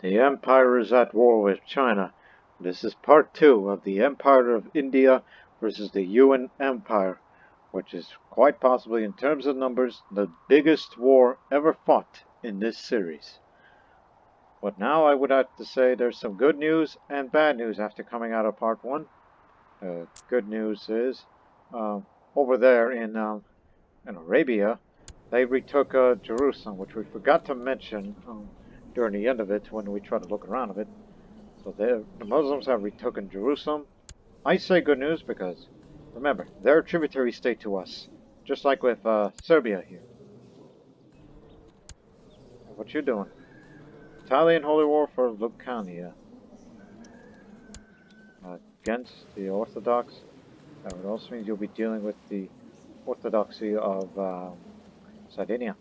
The Empire is at war with China. This is part 2 of the Empire of India versus the Yuan Empire, which is quite possibly, in terms of numbers, the biggest war ever fought in this series. But now I would have to say there's some good news and bad news after coming out of part 1. Good news is, over there in Arabia, they retook Jerusalem, which we forgot to mention during the end of it when we tried to look around a bit. So the Muslims have retaken Jerusalem. I say good news because, remember, they're a tributary state to us, just like with Serbia here. What you doing? Italian Holy War for Lucania. Against the Orthodox. That would also mean you'll be dealing with the Orthodoxy of Sardinia.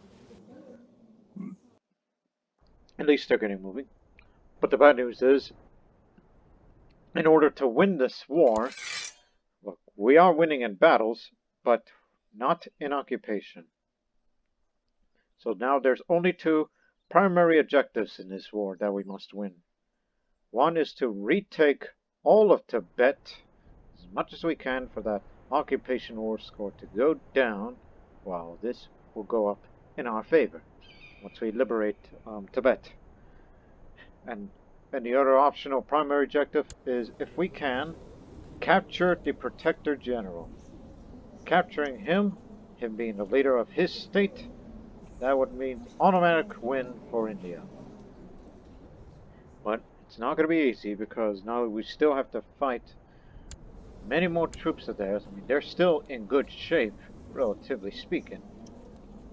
At least they're getting moving. But the bad news is, in order to win this war, look, we are winning in battles, but not in occupation. So now there's only two primary objectives in this war that we must win. One is to retake all of Tibet as much as we can for that occupation war score to go down, while this will go up in our favor once we liberate Tibet. And the other optional primary objective is, if we can, capture the Protector General. Capturing him being the leader of his state, that would mean automatic win for India. But it's not going to be easy because now we still have to fight many more troops of theirs. I mean, they're still in good shape, relatively speaking,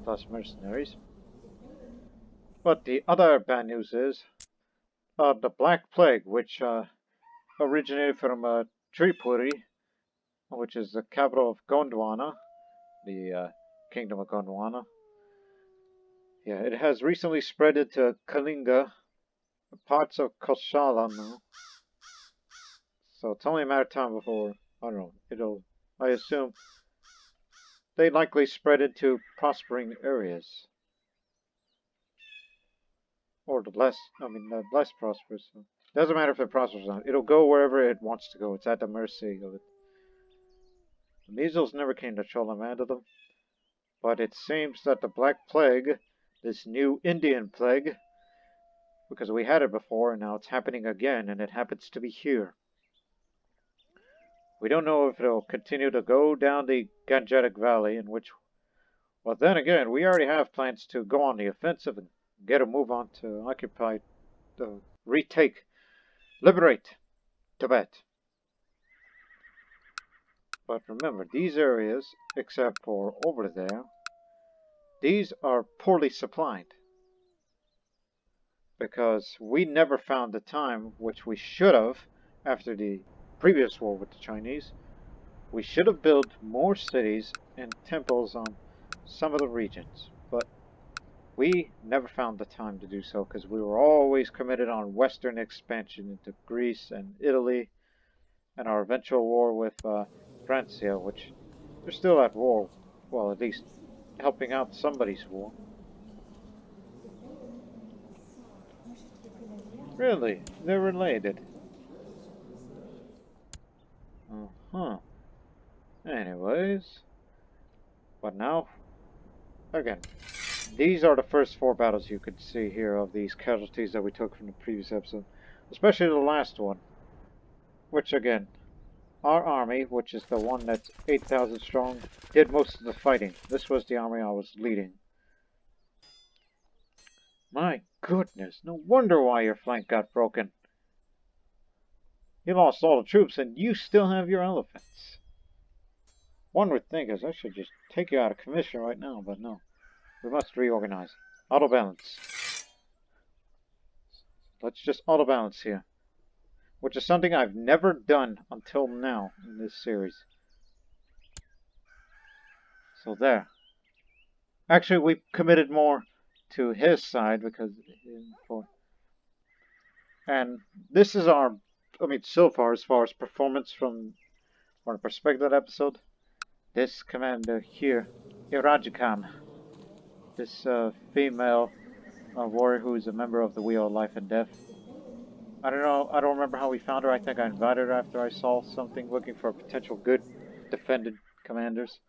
plus mercenaries. But the other bad news is the Black Plague, which originated from Tripuri, which is the capital of Gondwana, the kingdom of Gondwana. Yeah, it has recently spread into Kalinga, parts of Chola now. So it's only a matter of time before, I don't know, I assume, they likely spread into prospering areas. Or the less prosperous. Doesn't matter if it prospers or not. It'll go wherever it wants to go. It's at the mercy of it. The measles never came to Chola Mandalum, but it seems that the Black Plague, this new Indian plague, because we had it before and now it's happening again, and it happens to be here. We don't know if it'll continue to go down the Gangetic Valley, in which, well, then again, we already have plans to go on the offensive and get a move on to occupy, retake, liberate Tibet. But remember, these areas, except for over there, these are poorly supplied. Because we never found the time, which we should have, after the previous war with the Chinese, we should have built more cities and temples on some of the regions. But we never found the time to do so because we were always committed on Western expansion into Greece and Italy, and our eventual war with Francia, which they're still at war, well, at least helping out somebody's war. Really? They're related. Uh-huh. Anyways. But now, again, these are the first 4 battles you could see here of these casualties that we took from the previous episode. Especially the last one. Which, again, our army, which is the one that's 8,000 strong, did most of the fighting. This was the army I was leading. My goodness, no wonder why your flank got broken. You lost all the troops and you still have your elephants. One would think is I should just take you out of commission right now, but no. We must reorganize. Auto balance. Let's just auto balance here. Which is something I've never done until now in this series. So there. Actually, we committed more to his side because... And this is our... I mean, so far, as far as performance from the perspective of that episode, this commander here, Irajikam, this female warrior who is a member of the Wheel of Life and Death, I don't know. I don't remember how we found her. I think I invited her after I saw something looking for potential good defended commanders.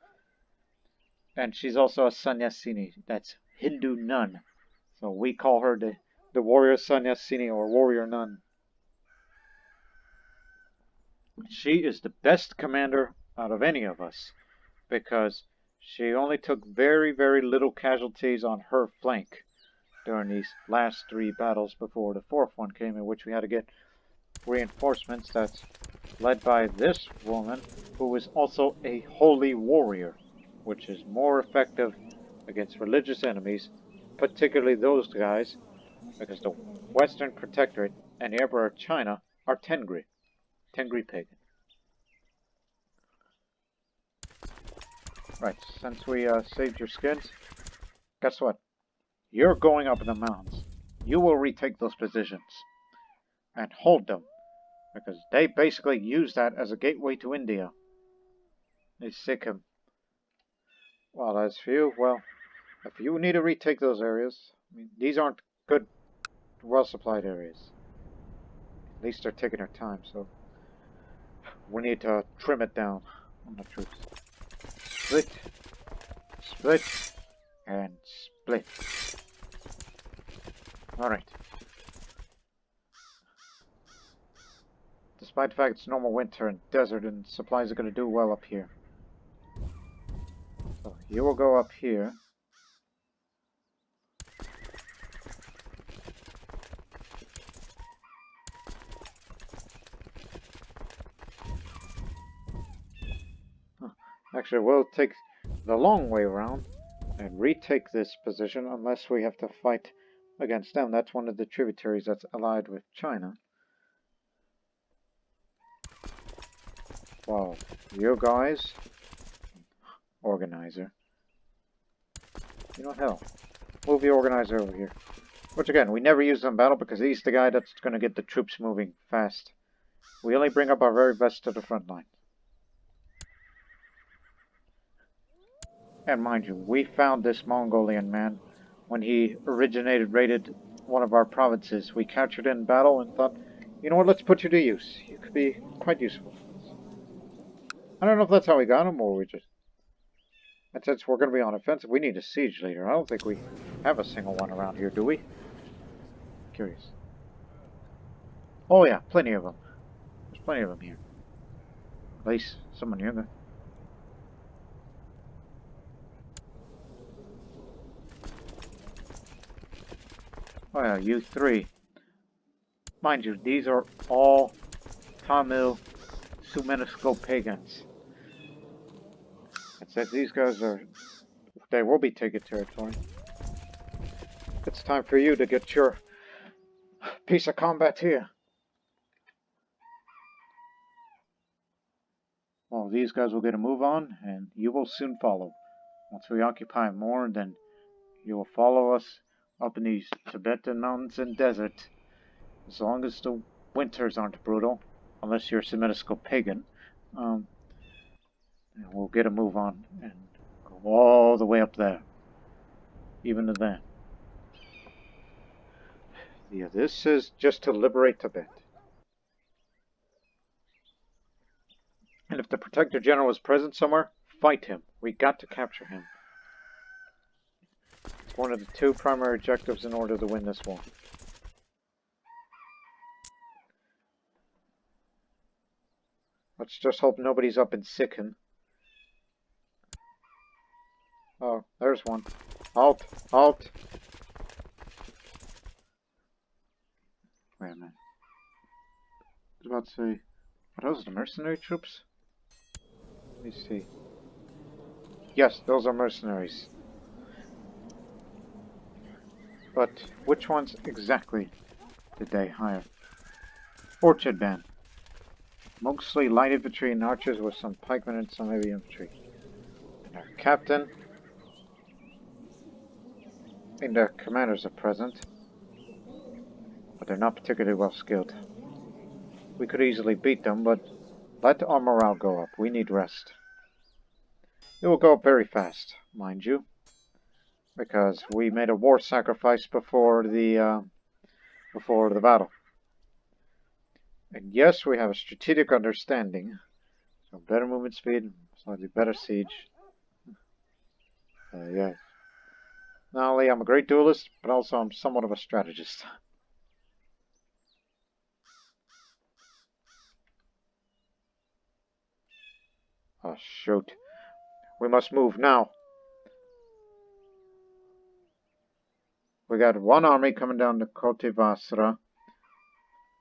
And she's also a sannyasini. That's Hindu nun. So we call her the warrior sannyasini or warrior nun. She is the best commander out of any of us because she only took very, very little casualties on her flank during these last 3 battles before the 4th one came, in which we had to get reinforcements that's led by this woman who is also a holy warrior, which is more effective against religious enemies, particularly those guys, because the Western Protectorate and the Emperor of China are Tengri pagan. Right, since we saved your skins, guess what? You're going up in the mountains. You will retake those positions and hold them, because they basically use that as a gateway to India. They Sikkim. Well, as for you, well, if you need to retake those areas, I mean, these aren't good, well-supplied areas. At least they're taking their time, so we need to trim it down on the troops. Split, split, and split. Alright. Despite the fact it's normal winter and desert, and supplies are going to do well up here. So you will go up here. Actually, we'll take the long way around and retake this position unless we have to fight against them. That's one of the tributaries that's allied with China. Well, you guys, organizer. You know, hell, move the organizer over here. Which again, we never use in battle because he's the guy that's going to get the troops moving fast. We only bring up our very best to the front line. And mind you, we found this Mongolian man when he raided one of our provinces. We captured him in battle and thought, you know what, let's put you to use. You could be quite useful. I don't know if that's how we got him or we just... And since we're going to be on offensive, we need a siege leader. I don't think we have a single one around here, do we? Curious. Oh yeah, plenty of them. There's plenty of them here. At least someone younger. Oh yeah, you 3. Mind you, these are all Tamil Sumerian pagans. It says these guys are... They will be taking territory. It's time for you to get your piece of combat here. Well, these guys will get a move on, and you will soon follow. Once we occupy more, then you will follow us up in these Tibetan mountains and desert. As long as the winters aren't brutal, unless you're a Semitic pagan, we'll get a move on and go all the way up there. Even to then. Yeah, this is just to liberate Tibet. And if the Protector General is present somewhere, fight him. We got to capture him. It's one of the 2 primary objectives in order to win this war. Let's just hope nobody's up in Sikkim. Oh, there's one. Halt! Halt! Wait a minute. I was about to say, are those the mercenary troops? Let me see. Yes, those are mercenaries. But which ones exactly did they hire? Orchard Band. Mostly light infantry and archers with some pikemen and some heavy infantry. And our captain. I think their commanders are present. But they're not particularly well skilled. We could easily beat them, but let our morale go up. We need rest. It will go up very fast, mind you. Because we made a war sacrifice before the battle. And yes, we have a strategic understanding. So better movement speed, slightly better siege. Yeah. Not only I'm a great duelist, but also I'm somewhat of a strategist. Oh, shoot. We must move now. We got one army coming down to Kotivasra.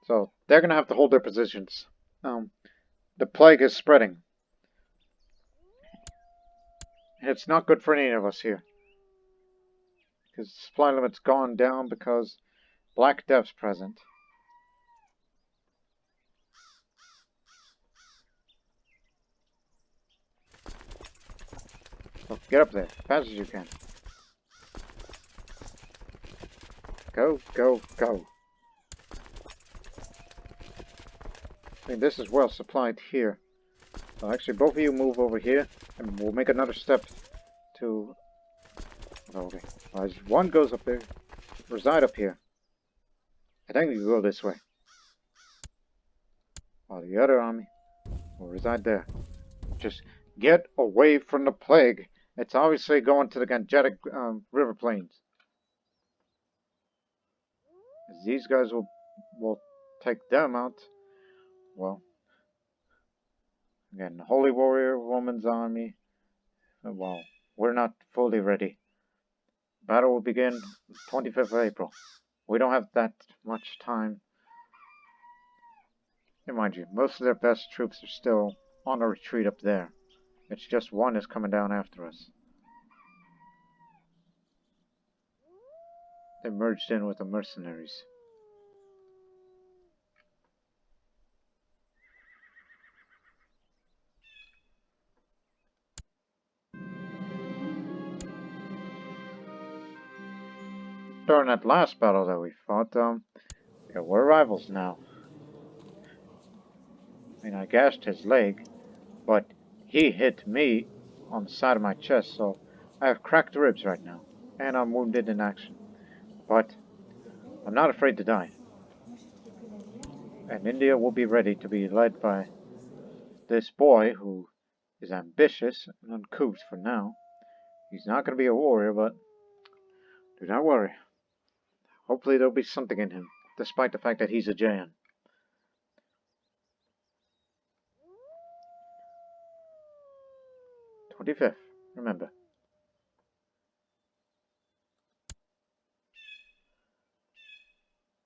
So they're going to have to hold their positions. The plague is spreading. It's not good for any of us here. Because the supply limit's gone down because Black Death's present. So get up there, as fast as you can. Go, go, go. I mean, this is well supplied here. So actually, both of you move over here, and we'll make another step to... Oh, okay. As one goes up there, reside up here. I think you go this way. While the other army will reside there. Just get away from the plague. It's obviously going to the Gangetic river plains. These guys will take them out. Well, again, Holy Warrior Woman's army. Well, we're not fully ready. Battle will begin 25th of April. We don't have that much time. And mind you, most of their best troops are still on a retreat up there. It's just one is coming down after us. They merged in with the mercenaries. During that last battle that we fought, yeah, we're rivals now. I mean, I gashed his leg, but he hit me on the side of my chest, so I have cracked ribs right now, and I'm wounded in action. But I'm not afraid to die. And India will be ready to be led by this boy who is ambitious and uncouth for now. He's not going to be a warrior, but do not worry. Hopefully there'll be something in him, despite the fact that he's a Jain. 25th, remember.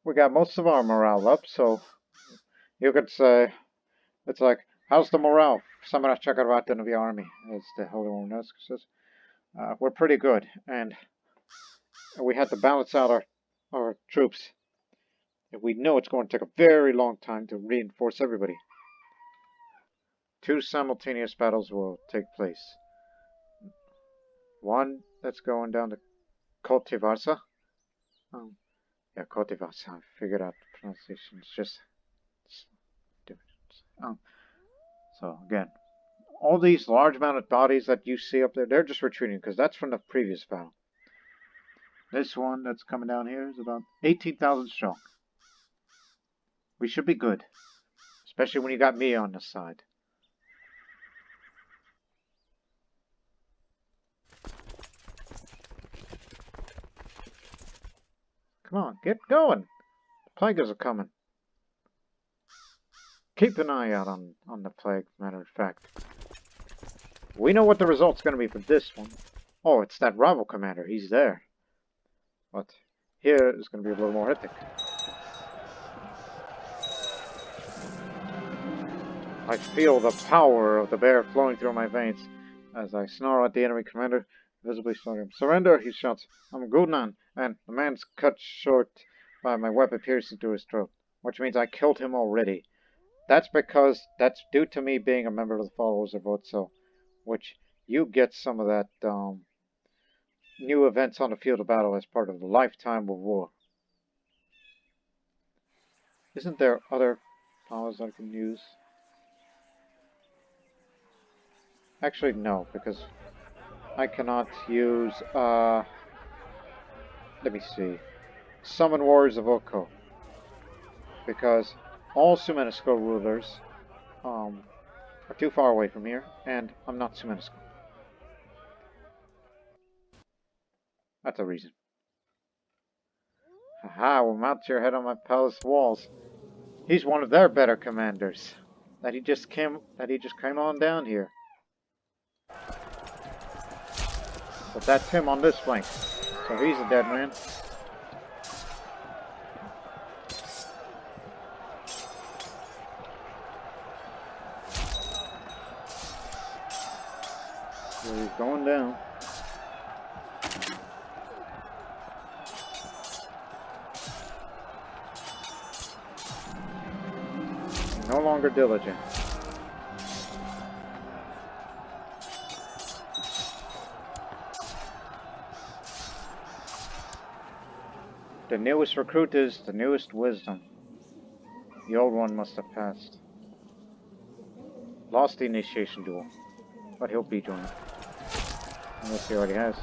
We got most of our morale up, so you could say, it's like, how's the morale? Samara Chakravartin of the army, as the Holy Woman says. We're pretty good, and we had to balance out our troops. We know it's going to take a very long time to reinforce everybody. 2 simultaneous battles will take place. One that's going down to Kotivarsa. Yeah, Kotivarsa. I figured out the pronunciation. It's just different. So again, all these large mounted bodies that you see up there, they're just retreating because that's from the previous battle. This one that's coming down here is about 18,000 strong. We should be good, especially when you got me on this side. Come on, get going. The plaguers are coming. Keep an eye out on the plague, matter of fact. We know what the result's going to be for this one. Oh, it's that rival commander. He's there. But here is going to be a little more hectic. I feel the power of the bear flowing through my veins as I snarl at the enemy commander, visibly starting. Surrender, he shouts. I'm Gudnan, and the man's cut short by my weapon piercing through his throat, which means I killed him already. That's because that's due to me being a member of the followers of Otso, which you get some of that new events on the field of battle as part of the lifetime of war. Isn't there other powers I can use? Actually, no, because I cannot use, let me see, Summon Warriors of Oko. Because All Sumenesco rulers are too far away from here, and I'm not Sumenesco. That's a reason. Haha, we'll mount your head on my palace walls. He's one of their better commanders. That he just came on down here. But that's him on this flank. So he's a dead man. So he's going down. No longer diligent. The newest recruit is the newest wisdom. The old one must have passed. Lost the initiation duel, but he'll be joining. Unless he already has.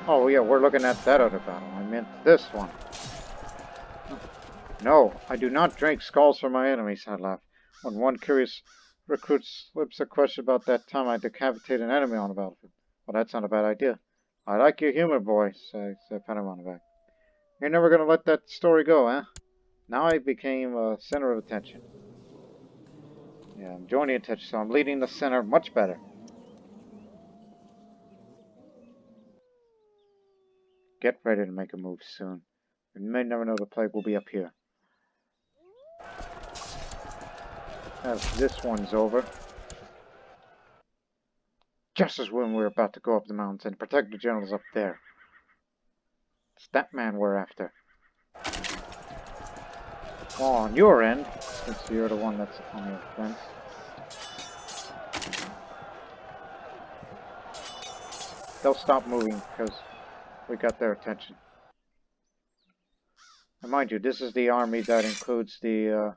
Oh yeah, we're looking at that other battle. I meant this one. No, I do not drink skulls for my enemies, I laughed. When one curious recruit slips a question about that time I decapitated an enemy on the battlefield. Well, that's not a bad idea. I like your humor, boy, said Pentagon back. You're never going to let that story go, eh? Now I became a center of attention. Yeah, I'm joining attention, so I'm leading the center much better. Get ready to make a move soon. You may never know the plague will be up here. As this one's over. Just as when we're about to go up the mountains and protect the generals up there. It's that man we're after. Well, on your end, since you're the one that's on the fence. They'll stop moving because we got their attention. And mind you, this is the army that includes the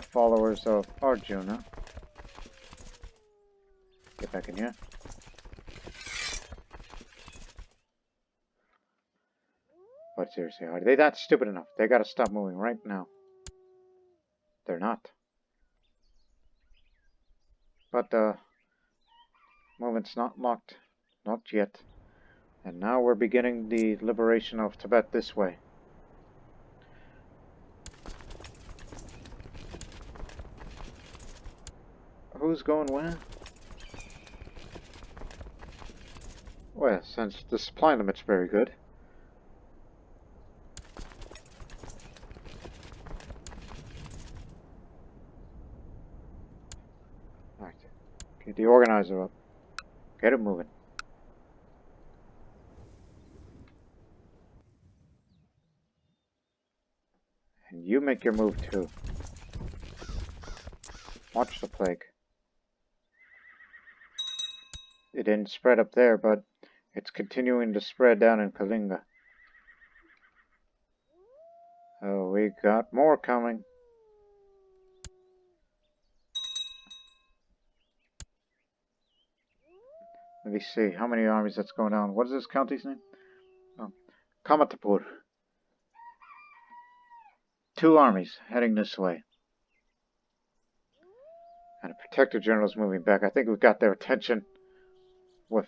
followers of Arjuna. Get back in here. But seriously, are they that stupid enough? They gotta stop moving right now. They're not. But the movement's not locked. Not yet. And now we're beginning the liberation of Tibet this way. Who's going where? Well, since the supply limit's very good. Alright. Get the organizer up. Get it moving. And you make your move too. Watch the plague. It didn't spread up there, but it's continuing to spread down in Kalinga. Oh, we got more coming. Let me see how many armies that's going down. What is this county's name? Oh, Kamatapur. 2 armies heading this way. And a protector general is moving back. I think we got their attention with,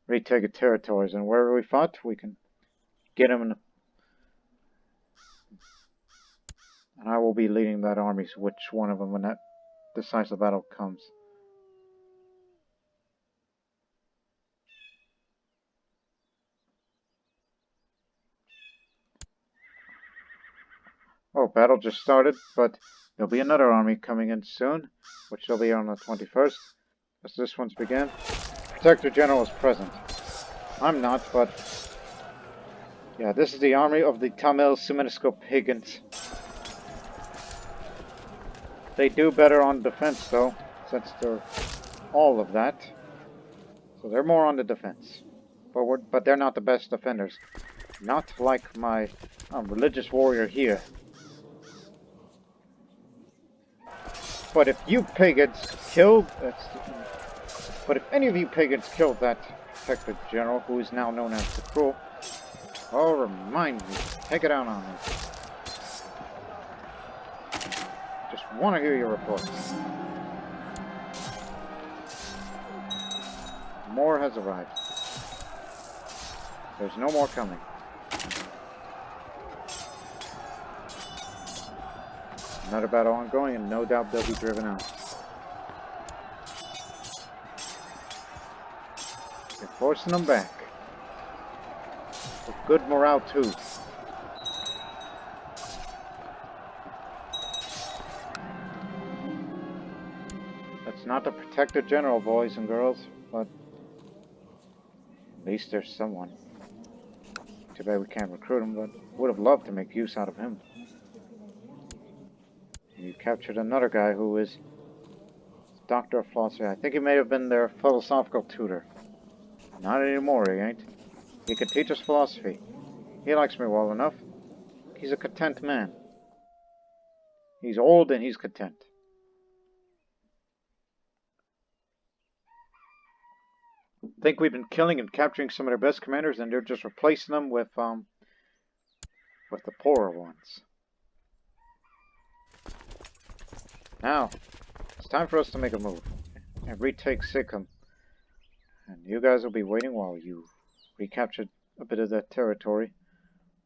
retaking territories. And wherever we fought, we can get them in. And I will be leading that army, which one of them when that decisive battle comes. Oh, battle just started, but there'll be another army coming in soon, which will be on the 21st, as this one's began. Protector General is present. I'm not, but yeah, this is the army of the Tamil Sumenesco pagans. They do better on defense, though, since they're all of that. So they're more on the defense, but they're not the best defenders. Not like my religious warrior here. But if you pagans killed, but if any of you pagans killed that protector general, who is now known as the Cruel, Oh, remind me. Take it out on me. Just want to hear your report. More has arrived. There's no more coming. Another battle ongoing, and no doubt they'll be driven out. You're forcing them back. With good morale, too. That's not the protector general, boys and girls, but at least there's someone. Too bad we can't recruit him, but would have loved to make use out of him. You captured another guy who is Doctor of Philosophy. I think he may have been their philosophical tutor. Not anymore, he ain't. He can teach us philosophy. He likes me well enough. He's a content man. He's old and he's content. I think we've been killing and capturing some of their best commanders, and they're just replacing them with the poorer ones. Now, it's time for us to make a move and retake Sikkim. And you guys will be waiting while you recapture a bit of that territory,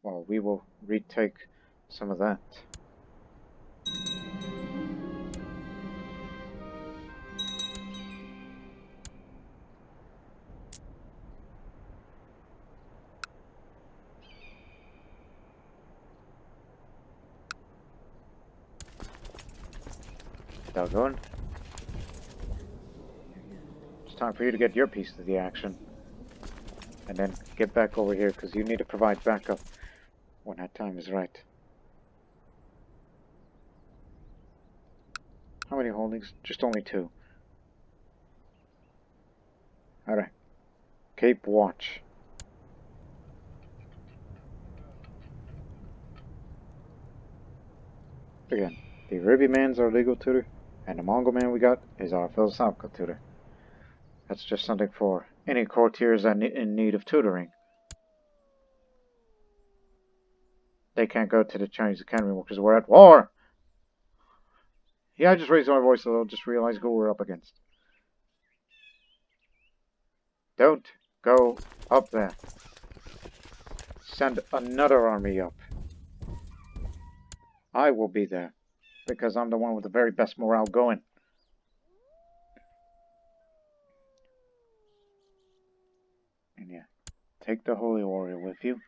while we will retake some of that. Doggone. It's time for you to get your piece of the action. And then get back over here, because you need to provide backup when that time is right. How many holdings? Just only 2. Alright. Keep watch. Again, the Arabian man's our legal tutor, and the Mongol man we got is our philosophical tutor. That's just something for any courtiers in need of tutoring. They can't go to the Chinese Academy because we're at war! Yeah, I just raised my voice a little, just realized who we're up against. Don't go up there. Send another army up. I will be there, because I'm the one with the very best morale going. And yeah, take the Holy Warrior with you.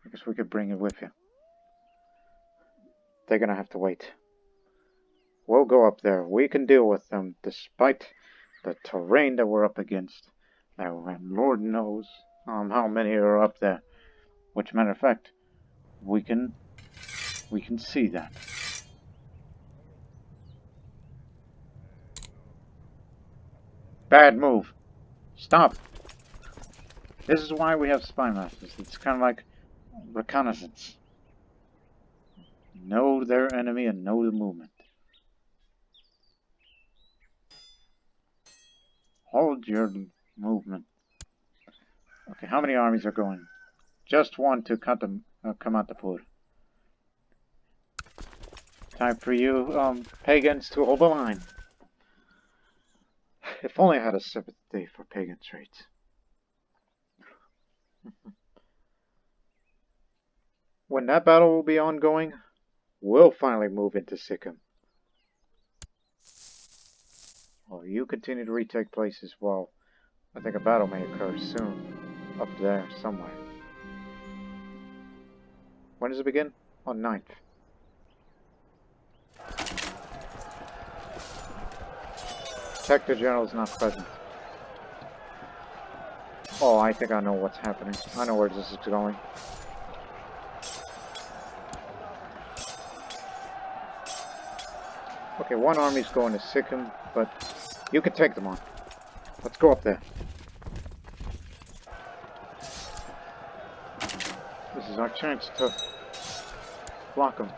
I guess we could bring it with you. They're gonna have to wait. We'll go up there. We can deal with them, despite the terrain that we're up against. Now, and Lord knows how many are up there. Which, matter of fact, we can see that. Bad move. Stop. This is why we have spy masters. It's kind of like reconnaissance. Know their enemy and know the movement. Hold your movement. Okay, how many armies are going? Just one to Kamatapur. Time for you, pagans, to hold the line. If only I had a sympathy for pagan traits. When that battle will be ongoing, we'll finally move into Sikkim. Well, you continue to retake places while I think a battle may occur soon. Up there, somewhere. When does it begin? On 9th. Protector General is not present. Oh, I think I know what's happening. I know where this is going. Okay, one army's going to Sikkim, but you can take them on. Let's go up there. This is our chance to block them.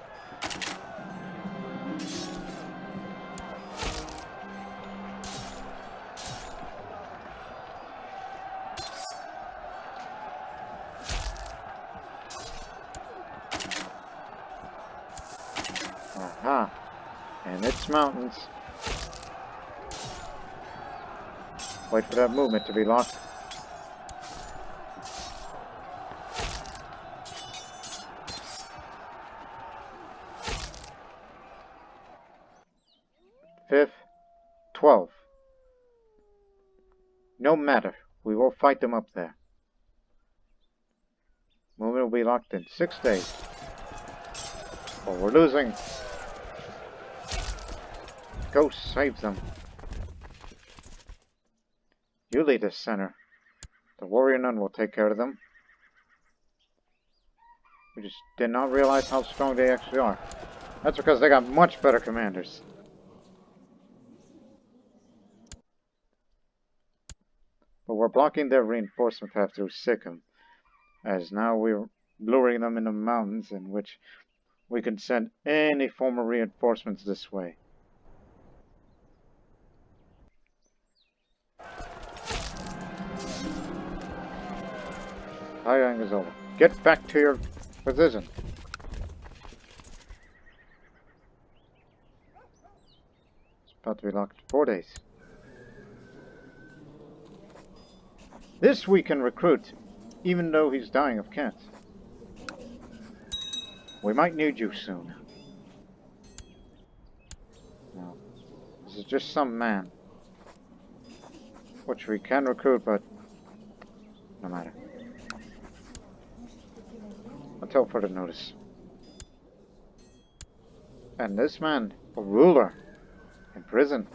And its mountains. Wait for that movement to be locked. Fifth, 12. No matter. We will fight them up there. Movement will be locked in 6 days. Oh, we're losing. Go save them. You lead this center. The warrior nun will take care of them. We just did not realize how strong they actually are. That's because they got much better commanders. But we're blocking their reinforcement path through Sikkim, as now we're luring them into mountains in which we can send any form of reinforcements this way. Firing is over. Get back to your position. It's about to be locked 4 days. This we can recruit, even though he's dying of cancer. We might need you soon. No, this is just some man, which we can recruit, but no matter. Until further notice. And this man, a ruler, in prison.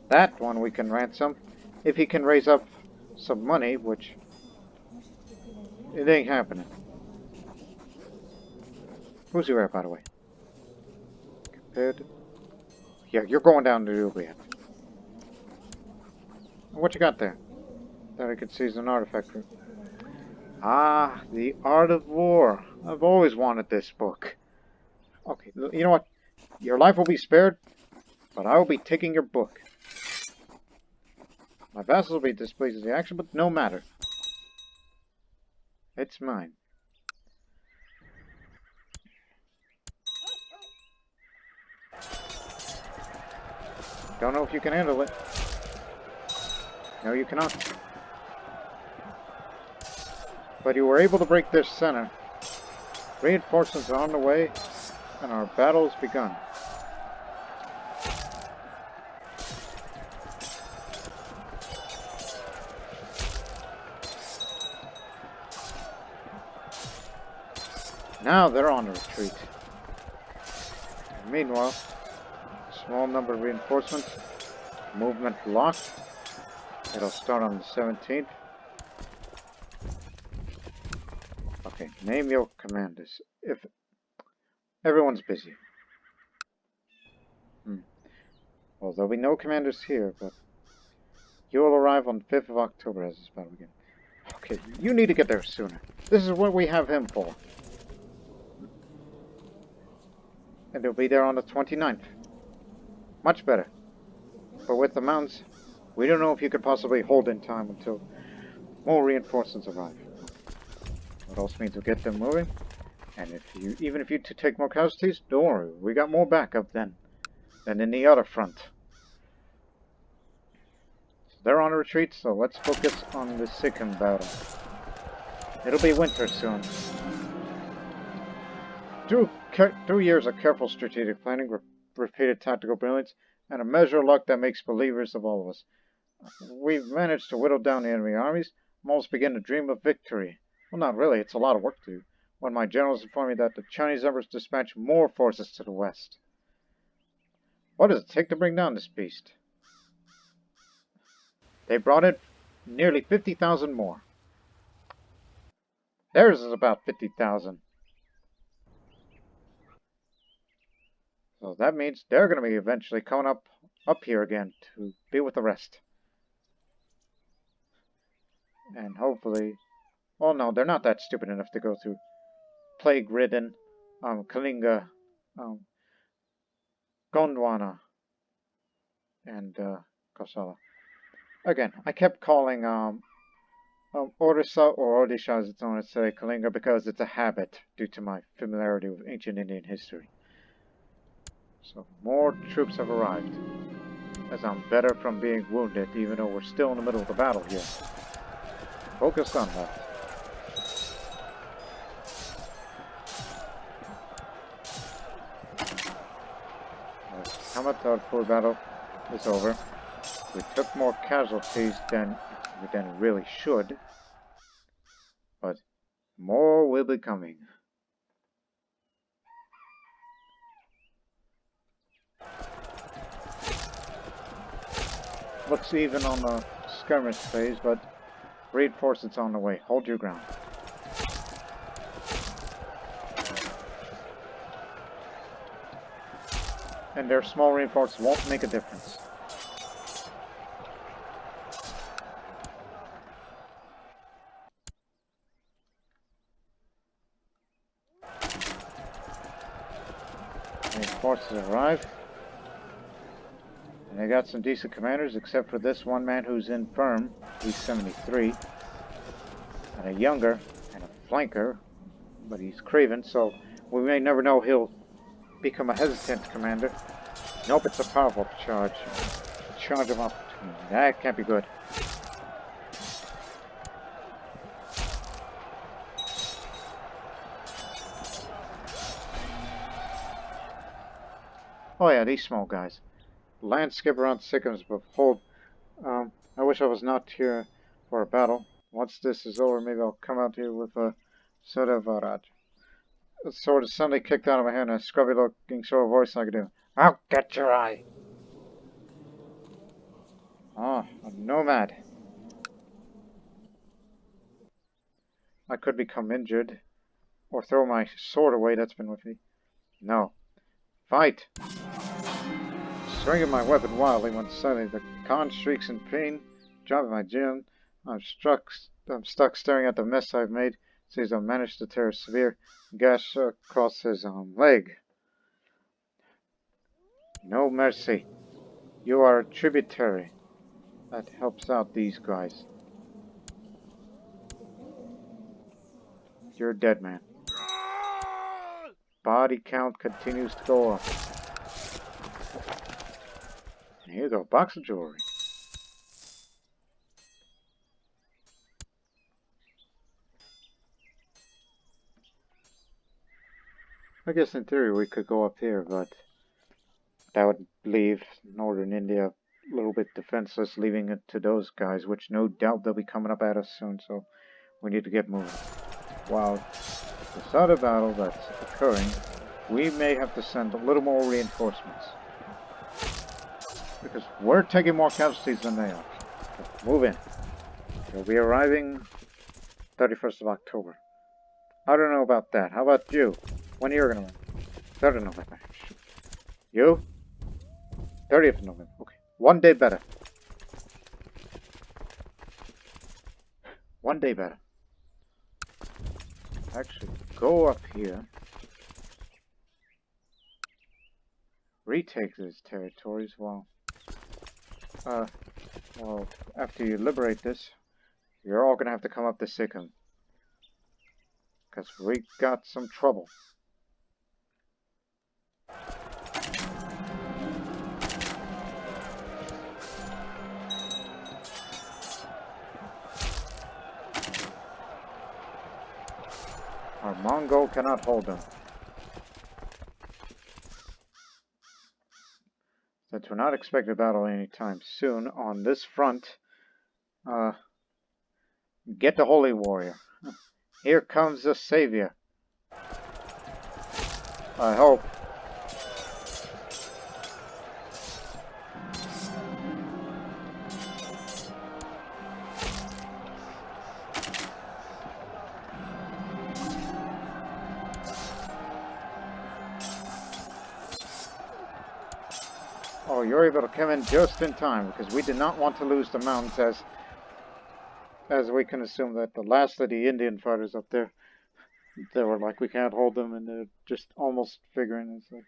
That one we can ransom, if he can raise up some money, which it ain't happening. Who's you at, by the way? Compared to... Yeah, you're going down to Tibet. What you got there? That I could seize an artifact for. Ah, the Art of War. I've always wanted this book. Okay, you know what? Your life will be spared, but I will be taking your book. My vassals will be displeased with the action, but no matter. It's mine. Don't know if you can handle it. No, you cannot. But you were able to break this center. Reinforcements are on the way, and our battle has begun. Now they're on a retreat. Meanwhile, small number of reinforcements. Movement locked. It'll start on the 17th. Okay, name your commanders. If everyone's busy. Well, there'll be no commanders here, but you will arrive on 5th of October as this battle begins. Okay, you need to get there sooner. This is what we have him for. And he'll be there on the 29th. Much better. But with the mountains, we don't know if you could possibly hold in time until more reinforcements arrive. What else means we'll get them moving. And even if you take more casualties, don't worry, we got more backup then than in the other front. So they're on a retreat, so let's focus on the Sikkim battle. It'll be winter soon. Through years of careful strategic planning, repeated tactical brilliance, and a measure of luck that makes believers of all of us, we've managed to whittle down the enemy armies. I'm almost beginning to dream of victory. Well, not really. It's a lot of work to do. When my generals informed me that the Chinese Emperors dispatched more forces to the west. What does it take to bring down this beast? They brought in nearly 50,000 more. Theirs is about 50,000. So that means they're going to be eventually coming up here again to be with the rest. And hopefully... Well, no, they're not that stupid enough to go through plague-ridden Kalinga, Gondwana, and Chola. Again, I kept calling Orissa or Odisha as it's known as today, Kalinga, because it's a habit due to my familiarity with ancient Indian history. So more troops have arrived. As I'm better from being wounded, even though we're still in the middle of the battle here. Focus on that. Kamatadpur battle is over. We took more casualties than we really should, but more will be coming. Looks even on the skirmish phase, but reinforcements on the way. Hold your ground. And their small reinforcements won't make a difference. Reinforcements arrive. And they got some decent commanders, except for this one man who's infirm. He's 73. And a younger, and a flanker. But he's craven, so we may never know he'll become a hesitant commander. Nope, it's a powerful charge. Charge of opportunity. That can't be good. Oh yeah, these small guys. Landscape around Sikkim's, but hold. I wish I was not here for a battle. Once this is over, maybe I'll come out here with a sort of a sword is suddenly kicked out of my hand and a scrubby looking sort of voice I could do. I'll get your eye! Ah, a nomad. I could become injured, or throw my sword away that's been with me. No. Fight! Swinging my weapon wildly when suddenly the Khan shrieks in pain, dropping my gem. I'm stuck staring at the mess I've made. Sees I managed to tear a severe gash across his leg. No mercy. You are a tributary. That helps out these guys. You're dead, man. Body count continues to go up. And here you go, box of jewelry. I guess in theory we could go up here, but that would leave northern India a little bit defenseless, leaving it to those guys, which no doubt they'll be coming up at us soon, so we need to get moving. While this other battle that's occurring, we may have to send a little more reinforcements. Because we're taking more casualties than they are. So move in. They'll be arriving 31st of October. I don't know about that. How about you? When are you going to run? 3rd of November. You? 30th of November. Okay. 1 day better. 1 day better. Actually, go up here. Retake these territories while... well, after you liberate this, you're all going to have to come up to Sikkim. Because we got some trouble. Our Mongol cannot hold them. Since we're not expecting a battle anytime soon on this front, get the Holy Warrior. Here comes the Savior. I hope. Oh, you're able to come in just in time, because we did not want to lose the mountains, as we can assume that the last of the Indian fighters up there, they were like, we can't hold them, and they're just almost figuring, it's like,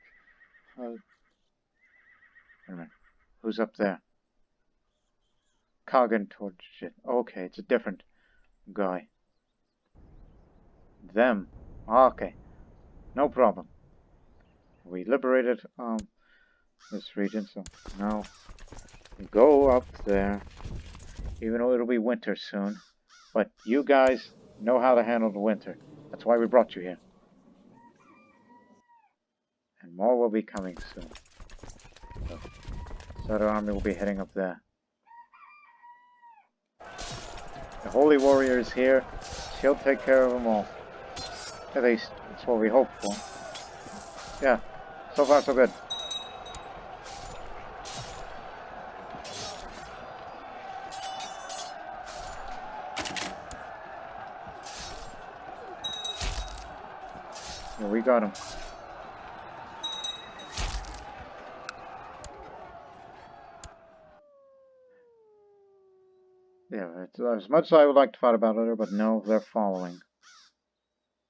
wait a minute, who's up there? Kagan towards shit. Okay, it's a different guy. Them. Okay, no problem. We liberated, this region, so now go up there, even though it'll be winter soon. But you guys know how to handle the winter. That's why we brought you here. And more will be coming soon. So, Southern Army will be heading up there. The Holy Warrior is here. She'll take care of them all. At least, that's what we hope for. Yeah, so far so good. Yeah, we got him. Yeah, it's as much as I would like to fight about it, but no, they're following.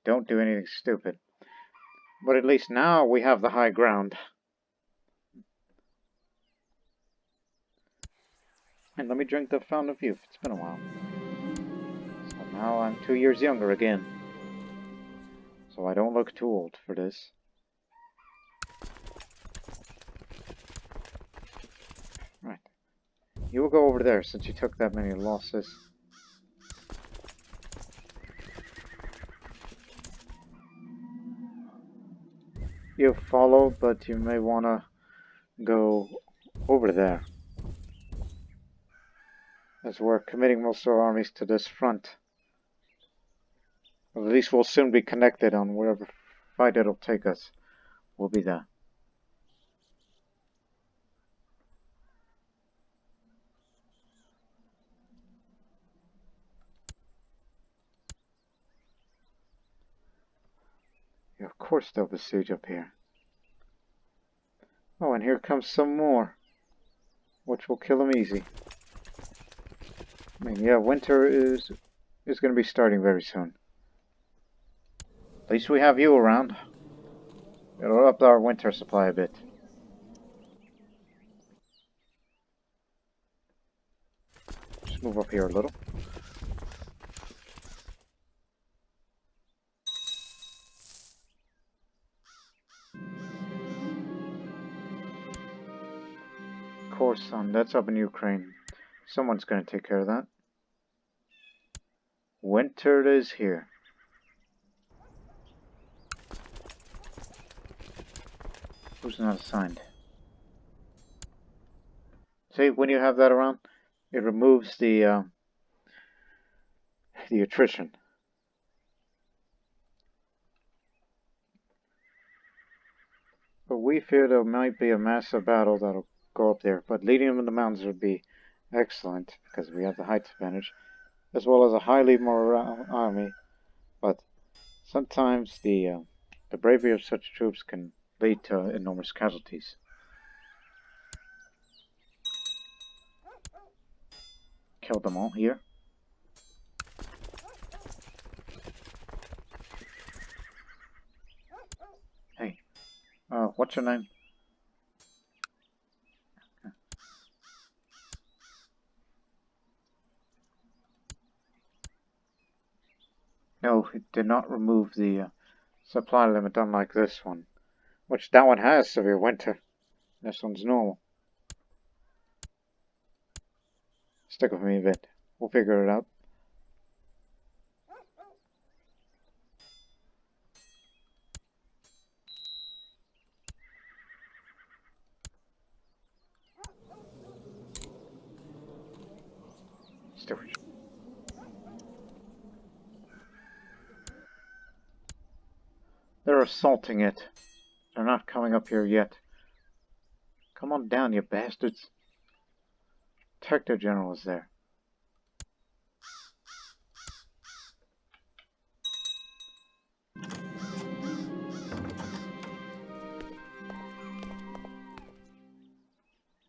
Don't do anything stupid. But at least now we have the high ground. And let me drink the Fountain of Youth. It's been a while. So now I'm 2 years younger again. So I don't look too old for this. Right. You will go over there since you took that many losses. You follow, but you may want to go over there, as we're committing most of our armies to this front. Well, at least we'll soon be connected on wherever fight it'll take us. We'll be there. Yeah, of course they'll besiege up here. Oh, and here comes some more, which will kill them easy. I mean, yeah, winter is going to be starting very soon. At least we have you around. It'll up our winter supply a bit. Just move up here a little. Of course, son, that's up in Ukraine. Someone's going to take care of that. Winter is here. Who's not assigned? See, when you have that around, it removes the attrition. But we fear there might be a massive battle that'll go up there. But leading them in the mountains would be excellent because we have the height advantage, as well as a highly morale army. But sometimes the bravery of such troops can lead to enormous casualties. Killed them all here. Hey, what's your name? No, it did not remove the supply limit, unlike this one. Which that one has severe winter. This one's normal. Stick with me a bit. We'll figure it out. Stick with you. They're assaulting it. They're not coming up here yet. Come on down, you bastards. Detective General is there.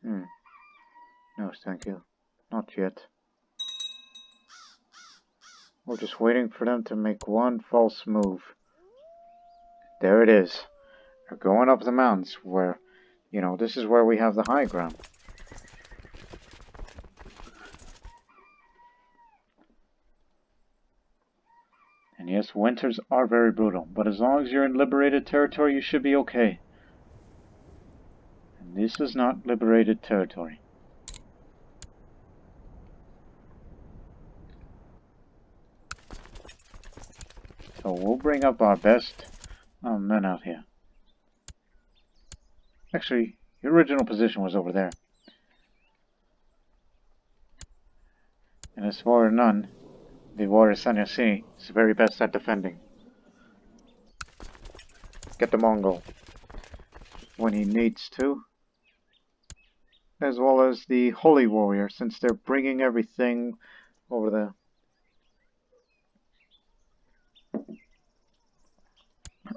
No, thank you. Not yet. We're just waiting for them to make one false move. There it is. They're going up the mountains where, you know, this is where we have the high ground. And yes, winters are very brutal, but as long as you're in liberated territory, you should be okay. And This is not liberated territory. So we'll bring up our best men out here. Actually, your original position was over there. And as for none, the warrior Sannyasi is the very best at defending. Get the Mongol when he needs to. As well as the holy warrior, since they're bringing everything over there.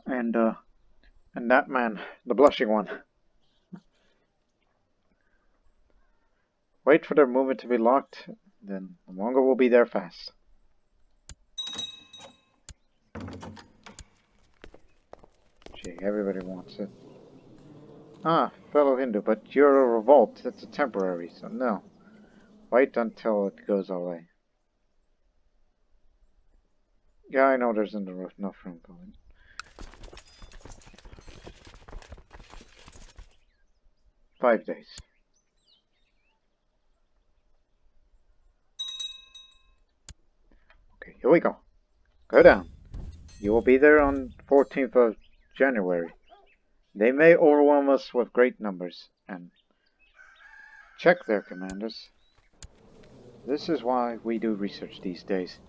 And that man, the blushing one. Wait for their movement to be locked, then the Mongol will be there fast. Gee, everybody wants it. Ah, fellow Hindu, but you're a revolt. It's a temporary, so no. Wait until it goes away. Yeah, I know there's enough room going. "5 days. Okay, here we go. Go down. You will be there on 14th of January. They may overwhelm us with great numbers, and check their commanders. This is why we do research these days.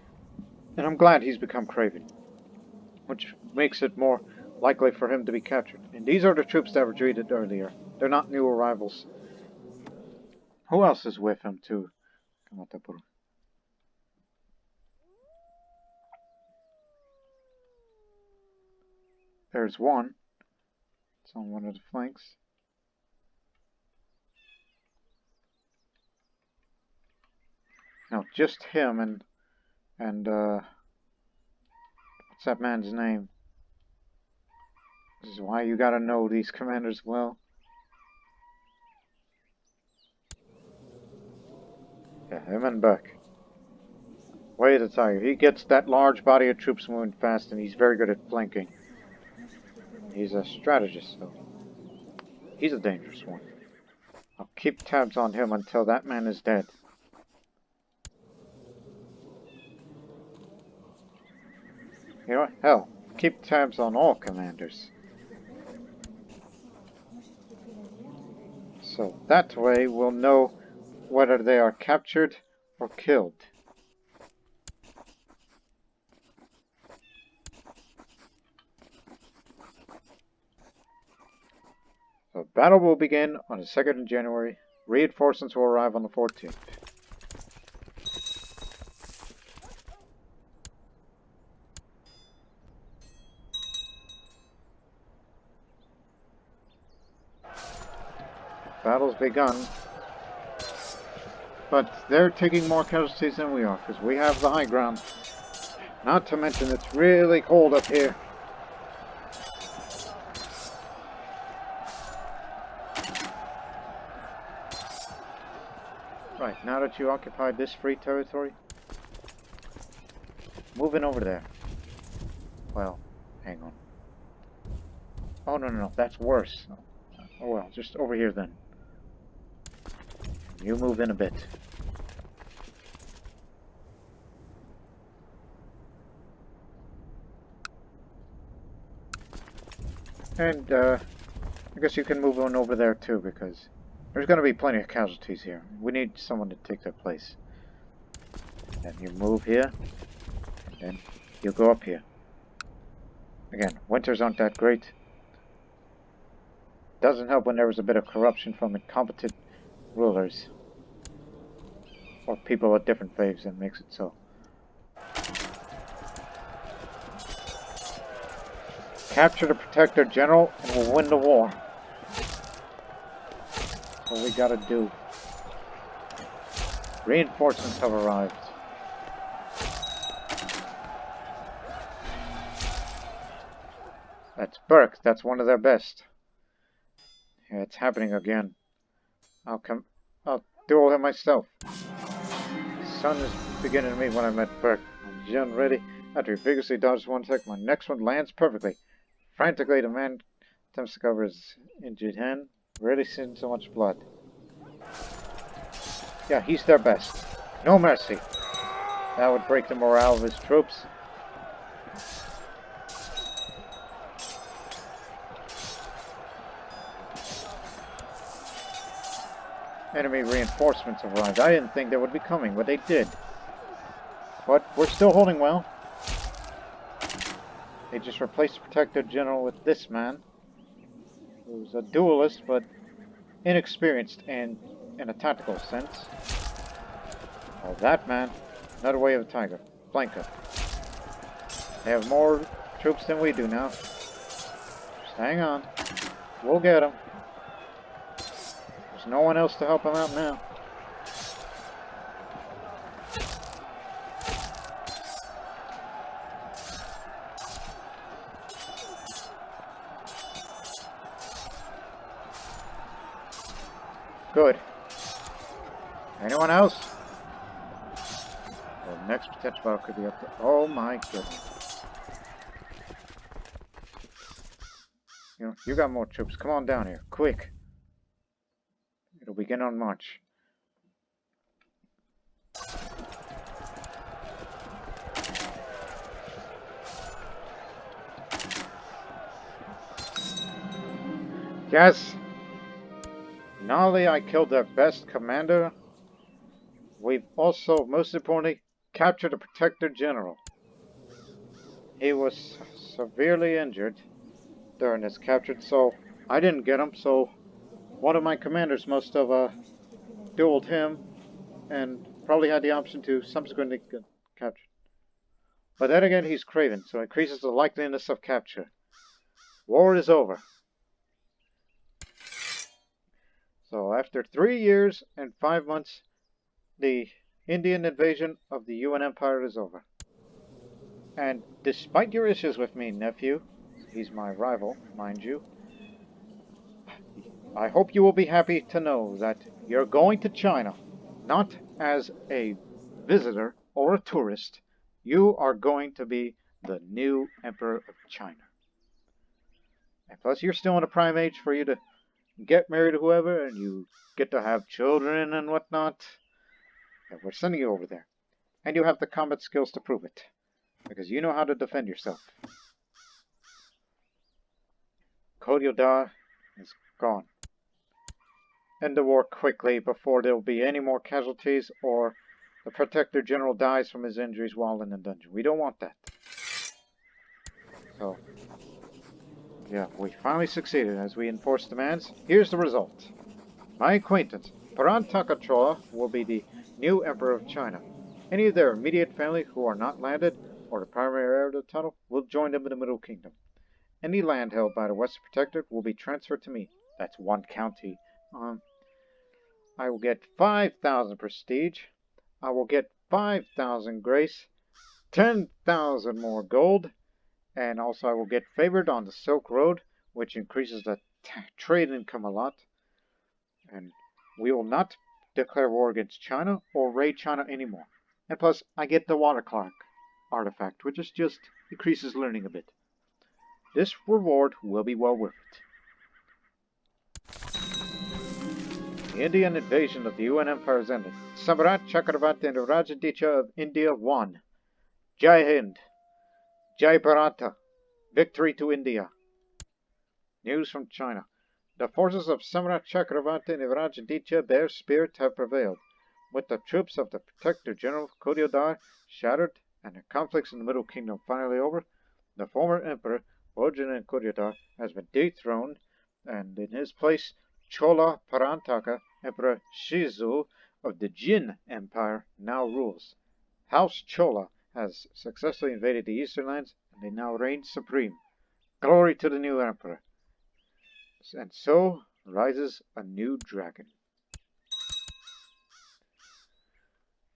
And I'm glad he's become craven, which makes it more likely for him to be captured. And these are the troops that retreated earlier. They're not new arrivals. Who else is with him too? There's one. It's on one of the flanks. No, just him and what's that man's name? This is why you gotta know these commanders well. Yeah, him and Buck. Way to tell you, he gets that large body of troops moving fast, and he's very good at flanking. He's a strategist, though. He's a dangerous one. I'll keep tabs on him until that man is dead. You know what? Hell, keep tabs on all commanders. So that way we'll know whether they are captured or killed. The battle will begin on the 2nd of January. Reinforcements will arrive on the 14th. Battle's begun. But they're taking more casualties than we are, because we have the high ground. Not to mention it's really cold up here. Right, now that you occupied this free territory, move in over there. Well, hang on. Oh, no, that's worse. Oh well, just over here then. You move in a bit. And, I guess you can move on over there too, because there's going to be plenty of casualties here. We need someone to take their place. Then you move here, and then you go up here. Again, winters aren't that great. Doesn't help when there was a bit of corruption from incompetent rulers. Or people with different faiths that makes it so. Capture the Protector General and we'll win the war. That's what we gotta do. Reinforcements have arrived. That's Burke. That's one of their best. Yeah, it's happening again. I'll duel him myself. The sun is beginning to meet when I met Burke. I'm Jun ready. After he vigorously dodges one attack, my next one lands perfectly. Frantically, the man attempts to cover his injured hand. Really seen so much blood. Yeah, he's their best. No mercy. That would break the morale of his troops. Enemy reinforcements arrived. I didn't think they would be coming, but they did. But we're still holding well. They just replaced the Protector General with this man, who's a duelist, but inexperienced in a tactical sense. Oh, that man. Another way of a tiger. Flanker. They have more troops than we do now. Just hang on. We'll get them. There's no one else to help them out now. Good. Anyone else? The next potential battle could be up to... Oh my goodness. You got more troops. Come on down here. Quick. It'll begin on march. Yes. Not only I killed their best commander, we've also, most importantly, captured a Protector General. He was severely injured during his capture, so I didn't get him, so one of my commanders must have dueled him and probably had the option to subsequently get captured. But then again, he's craven, so it increases the likeliness of capture. War is over. So after 3 years and 5 months, the Indian invasion of the Yuan Empire is over. And despite your issues with me, nephew, he's my rival, mind you, I hope you will be happy to know that you're going to China, not as a visitor or a tourist. You are going to be the new Emperor of China. And plus, you're still in a prime age for you to get married to whoever, and you get to have children and whatnot. And we're sending you over there. And you have the combat skills to prove it. Because you know how to defend yourself. Koryodar is gone. End the war quickly before there will be any more casualties or the Protector General dies from his injuries while in the dungeon. We don't want that. So, yeah, we finally succeeded as we enforced demands. Here's the result. My acquaintance, Parantaka Chola, will be the new Emperor of China. Any of their immediate family who are not landed, or the primary heir of the tunnel, will join them in the Middle Kingdom. Any land held by the Western Protectorate will be transferred to me. That's one county. I will get 5,000 prestige. I will get 5,000 grace, 10,000 more gold, and also I will get favored on the Silk Road, which increases the trade income a lot. And we will not declare war against China or raid China anymore. And plus, I get the Water Clock artifact, which is just increases learning a bit. This reward will be well worth it. The Indian invasion of the Yuan Empire has ended. Samrat Chakravarti and the Rajaditya of India won. Jai Hind. Jai Bharata. Victory to India. News from China. The forces of Samrat Chakravarti and the Rajaditya, their spirit, have prevailed. With the troops of the Protector General Koryodar shattered and the conflicts in the Middle Kingdom finally over, the former Emperor Bojana Koryodar has been dethroned, and in his place, Chola Parantaka, Emperor Shizu of the Yuan Empire, now rules. House Chola has successfully invaded the eastern lands, and they now reign supreme. Glory to the new Emperor. And so rises a new dragon.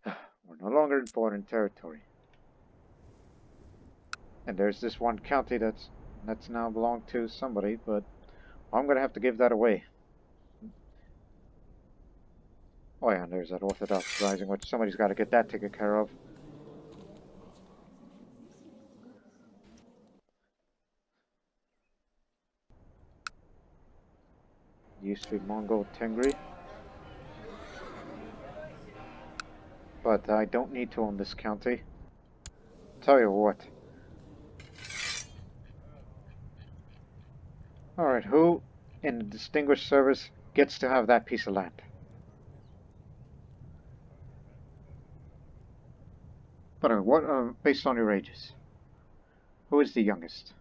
We're no longer in foreign territory. And there's this one county that's now belonged to somebody, but I'm going to have to give that away. Oh yeah, and there's that Orthodox Rising, which somebody's got to get that taken care of. used to be Mongol Tengri. But I don't need to own this county. Tell you what. Alright, who in the distinguished service gets to have that piece of land? But what, based on your ages? Who is the youngest?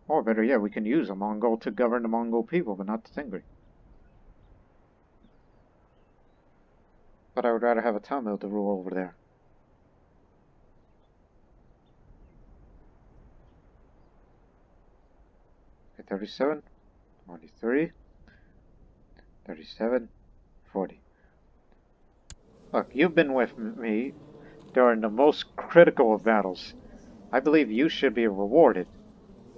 Or better yet, we can use a Mongol to govern the Mongol people, but not the Tengri. But I would rather have a Tamil to rule over there. Okay, 37, 43, 37, 40. Look, you've been with me during the most critical of battles. I believe you should be rewarded.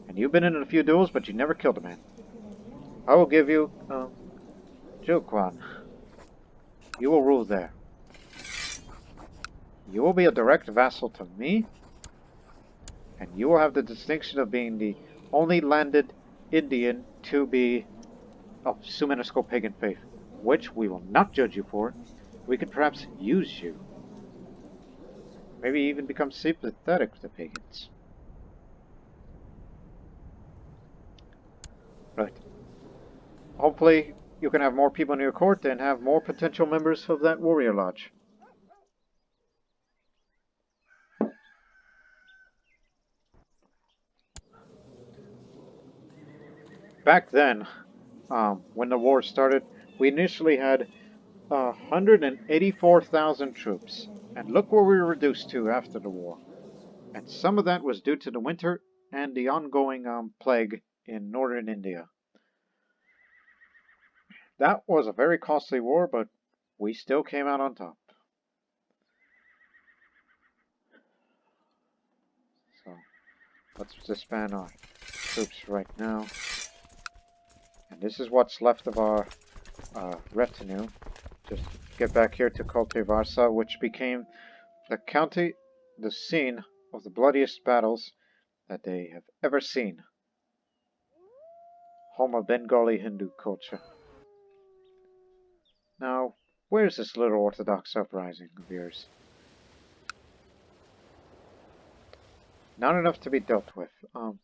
And you've been in a few duels, but you never killed a man. I will give you, Jukwan. You will rule there. You will be a direct vassal to me, and you will have the distinction of being the only landed Indian to be of Sumenesco pagan faith, which we will not judge you for. We could perhaps use you. Maybe even become sympathetic to pagans. Right. Hopefully, you can have more people in your court and have more potential members of that warrior lodge. Back then, when the war started, we initially had 184,000 troops. And look where we were reduced to after the war. And some of that was due to the winter and the ongoing plague in northern India. That was a very costly war, but we still came out on top. So, let's disband our troops right now. And this is what's left of our retinue. Just get back here to Koltevarsa, which became the county, the scene of the bloodiest battles that they have ever seen. Home of Bengali Hindu culture. Now, where's this little Orthodox uprising of yours? Not enough to be dealt with. Let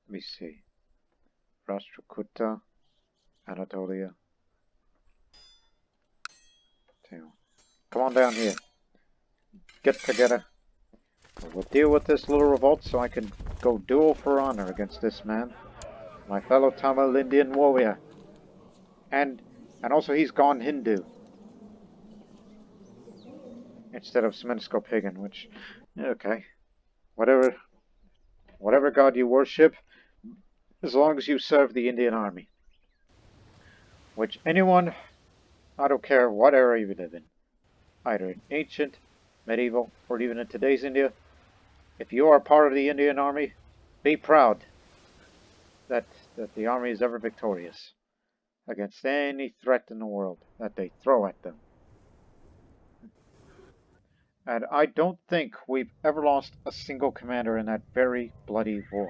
me see. Rashtrakuta, Anatolia. Come on down here. Get together. We'll deal with this little revolt so I can go duel for honor against this man. My fellow Tamil Indian warrior. And also he's gone Hindu. Instead of Semensko pagan, which, okay. Whatever god you worship, as long as you serve the Indian army. Which anyone, I don't care what era you live in, either in ancient, medieval, or even in today's India, if you are part of the Indian army, be proud that the army is ever victorious against any threat in the world that they throw at them. And I don't think we've ever lost a single commander in that very bloody war.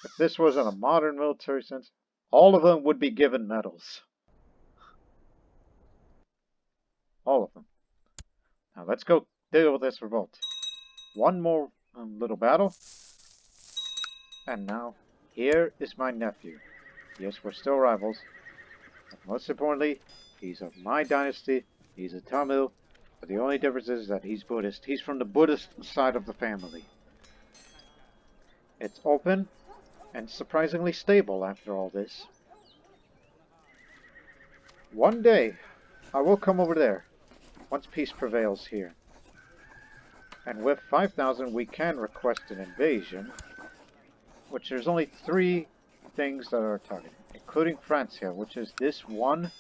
If this was in a modern military sense, all of them would be given medals. All of them. Now let's go deal with this revolt. One more little battle. And now, here is my nephew. Yes, we're still rivals. But most importantly, he's of my dynasty. He's a Tamil. But the only difference is that he's Buddhist. He's from the Buddhist side of the family. It's open and surprisingly stable after all this. One day, I will come over there, once peace prevails here. And with 5,000 we can request an invasion, which there's only 3 things that are targeted, including Francia, which is this one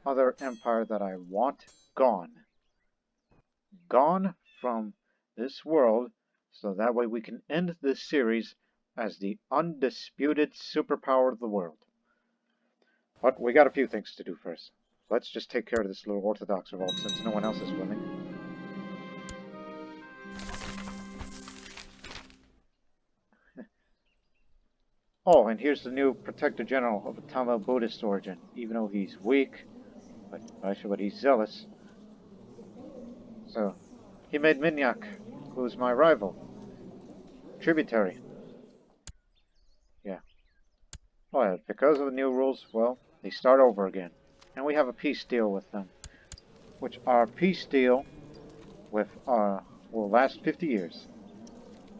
other empire that I want gone. Gone from this world, so that way we can end this series as the undisputed superpower of the world. But we got a few things to do first. Let's just take care of this little Orthodox revolt since no one else is willing. Oh, and here's the new Protector General of a Tamil Buddhist origin. Even though he's weak, but he's zealous. So, he made Minyak, who's my rival, tributary. Yeah. Well, because of the new rules, well, they start over again. And we have a peace deal with them. Which our peace deal with will last 50 years.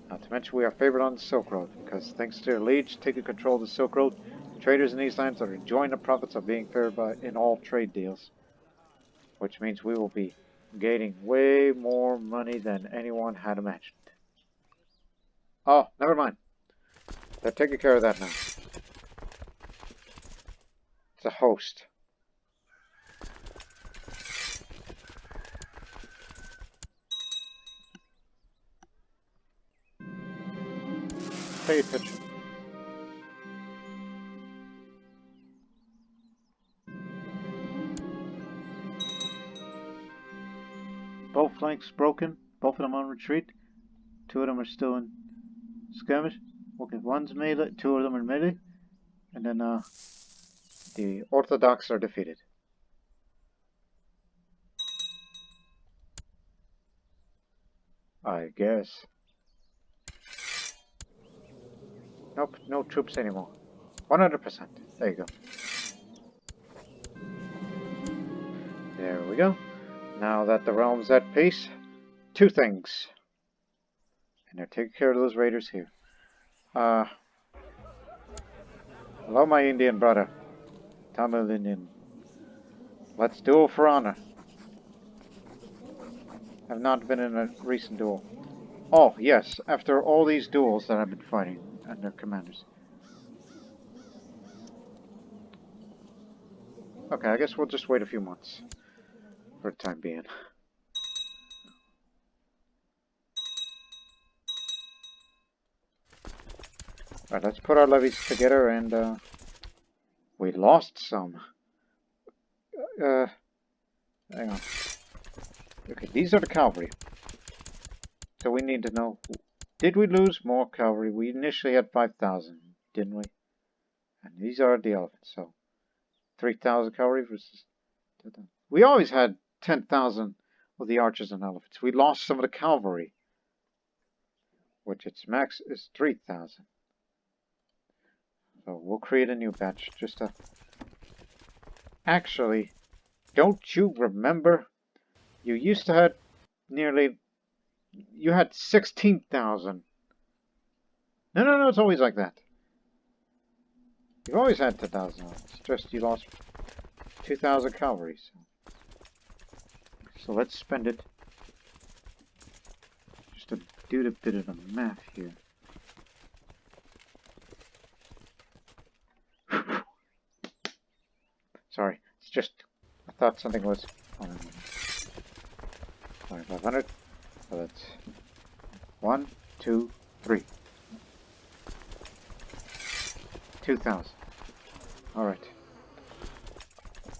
Not to mention we are favored on the Silk Road, because thanks to their liege taking control of the Silk Road, traders in these lands are enjoying the profits of being favored in all trade deals. Which means we will be gaining way more money than anyone had imagined. Oh, never mind. They're taking care of that now. It's a host. Pay attention. Both flanks broken. Both of them on retreat. Two of them are still in skirmish. Okay, one's melee. Two of them are melee. And then the Orthodox are defeated. I guess. Nope, no troops anymore. 100%. There you go. There we go. Now that the realm's at peace, two things. And they're taking care of those raiders here. Hello, my Indian brother. Tamil Indian. Let's duel for honor. I've not been in a recent duel. Oh, yes, after all these duels that I've been fighting under commanders. Okay, I guess we'll just wait a few months. For the time being. Alright, let's put our levies together and, we lost some. Hang on. Okay, these are the cavalry. So we need to know, did we lose more cavalry? We initially had 5,000, didn't we? And these are the elephants, so 3,000 cavalry versus... We always had 10,000 of the archers and elephants. We lost some of the cavalry, which its max is 3,000. So we'll create a new batch just to... Actually, don't you remember? You used to have nearly... You had 16,000. No, it's always like that. You've always had 10,000. It's just you lost 2,000 cavalry. So let's spend it. Just to do a bit of the math here. Sorry, it's just, I thought something was... 500. So that's 1, 2, 3. 2,000. Alright.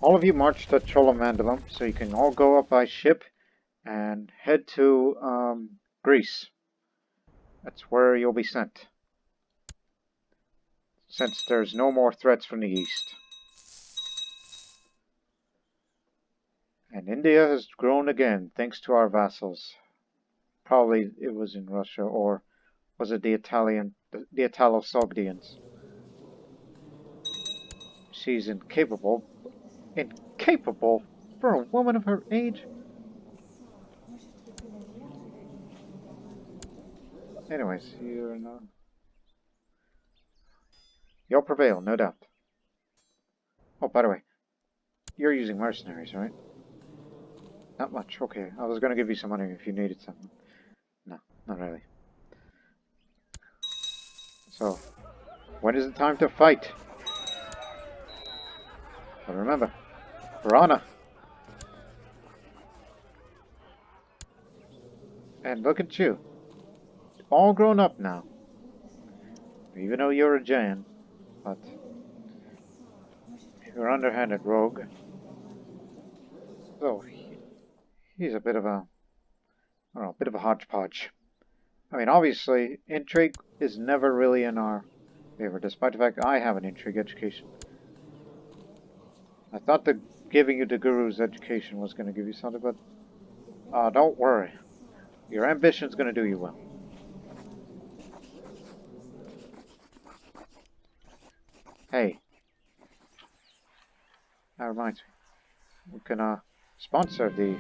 All of you march to Chola Mandalum, so you can all go up by ship and head to Greece. That's where you'll be sent. Since there's no more threats from the east. And India has grown again, thanks to our vassals. Probably it was in Russia, or was it the Italo-Sogdians? She's incapable. Incapable? For a woman of her age? Anyways, you'll prevail, no doubt. Oh, by the way, you're using mercenaries, right? Not much. Okay, I was going to give you some money if you needed something. No, not really. So, when is it time to fight? But remember, for honor. And look at you. All grown up now. Even though you're a giant, but you're underhanded rogue. So, he's a bit of a, I don't know, a bit of a hodgepodge. I mean, obviously, intrigue is never really in our favor, despite the fact I have an intrigue education. I thought that giving you the Guru's education was going to give you something, but don't worry. Your ambition's going to do you well. Hey, that reminds me. We can sponsor the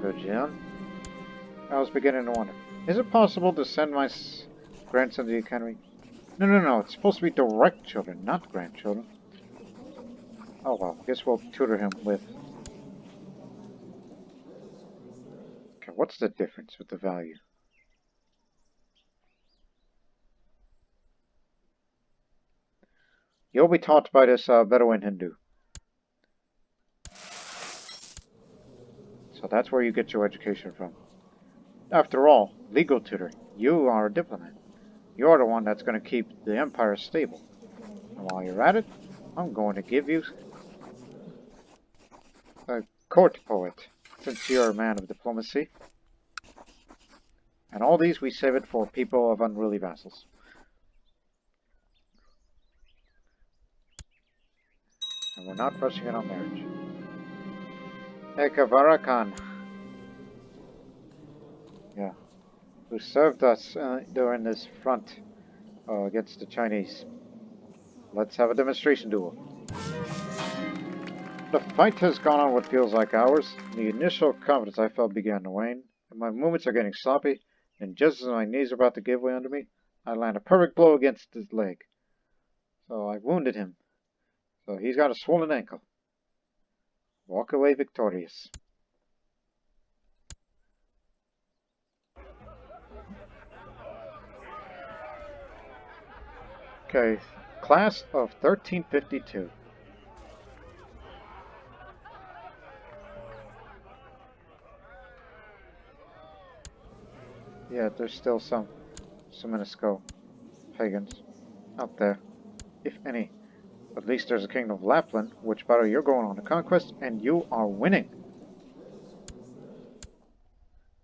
Virgin. I was beginning to wonder. Is it possible to send my grandson to the academy? No. It's supposed to be direct children, not grandchildren. Oh well, guess we'll tutor him with... Okay, what's the difference with the value? You'll be taught by this Bedouin Hindu. So that's where you get your education from. After all, legal tutor, you are a diplomat. You're the one that's going to keep the empire stable. And while you're at it, I'm going to give you a court poet, since you're a man of diplomacy. And all these we save it for people of unruly vassals. And we're not rushing it on marriage. Ekavarakan. Yeah. Who served us during this front against the Chinese. Let's have a demonstration duel. The fight has gone on what feels like hours. The initial confidence I felt began to wane, and my movements are getting sloppy, and just as my knees are about to give way under me, I land a perfect blow against his leg. So I wounded him. So he's got a swollen ankle. Walk away victorious. Okay, class of 1352. Yeah, there's still some Suminisco pagans out there, if any. At least there's a kingdom of Lapland, which battle you're going on a conquest, and you are winning.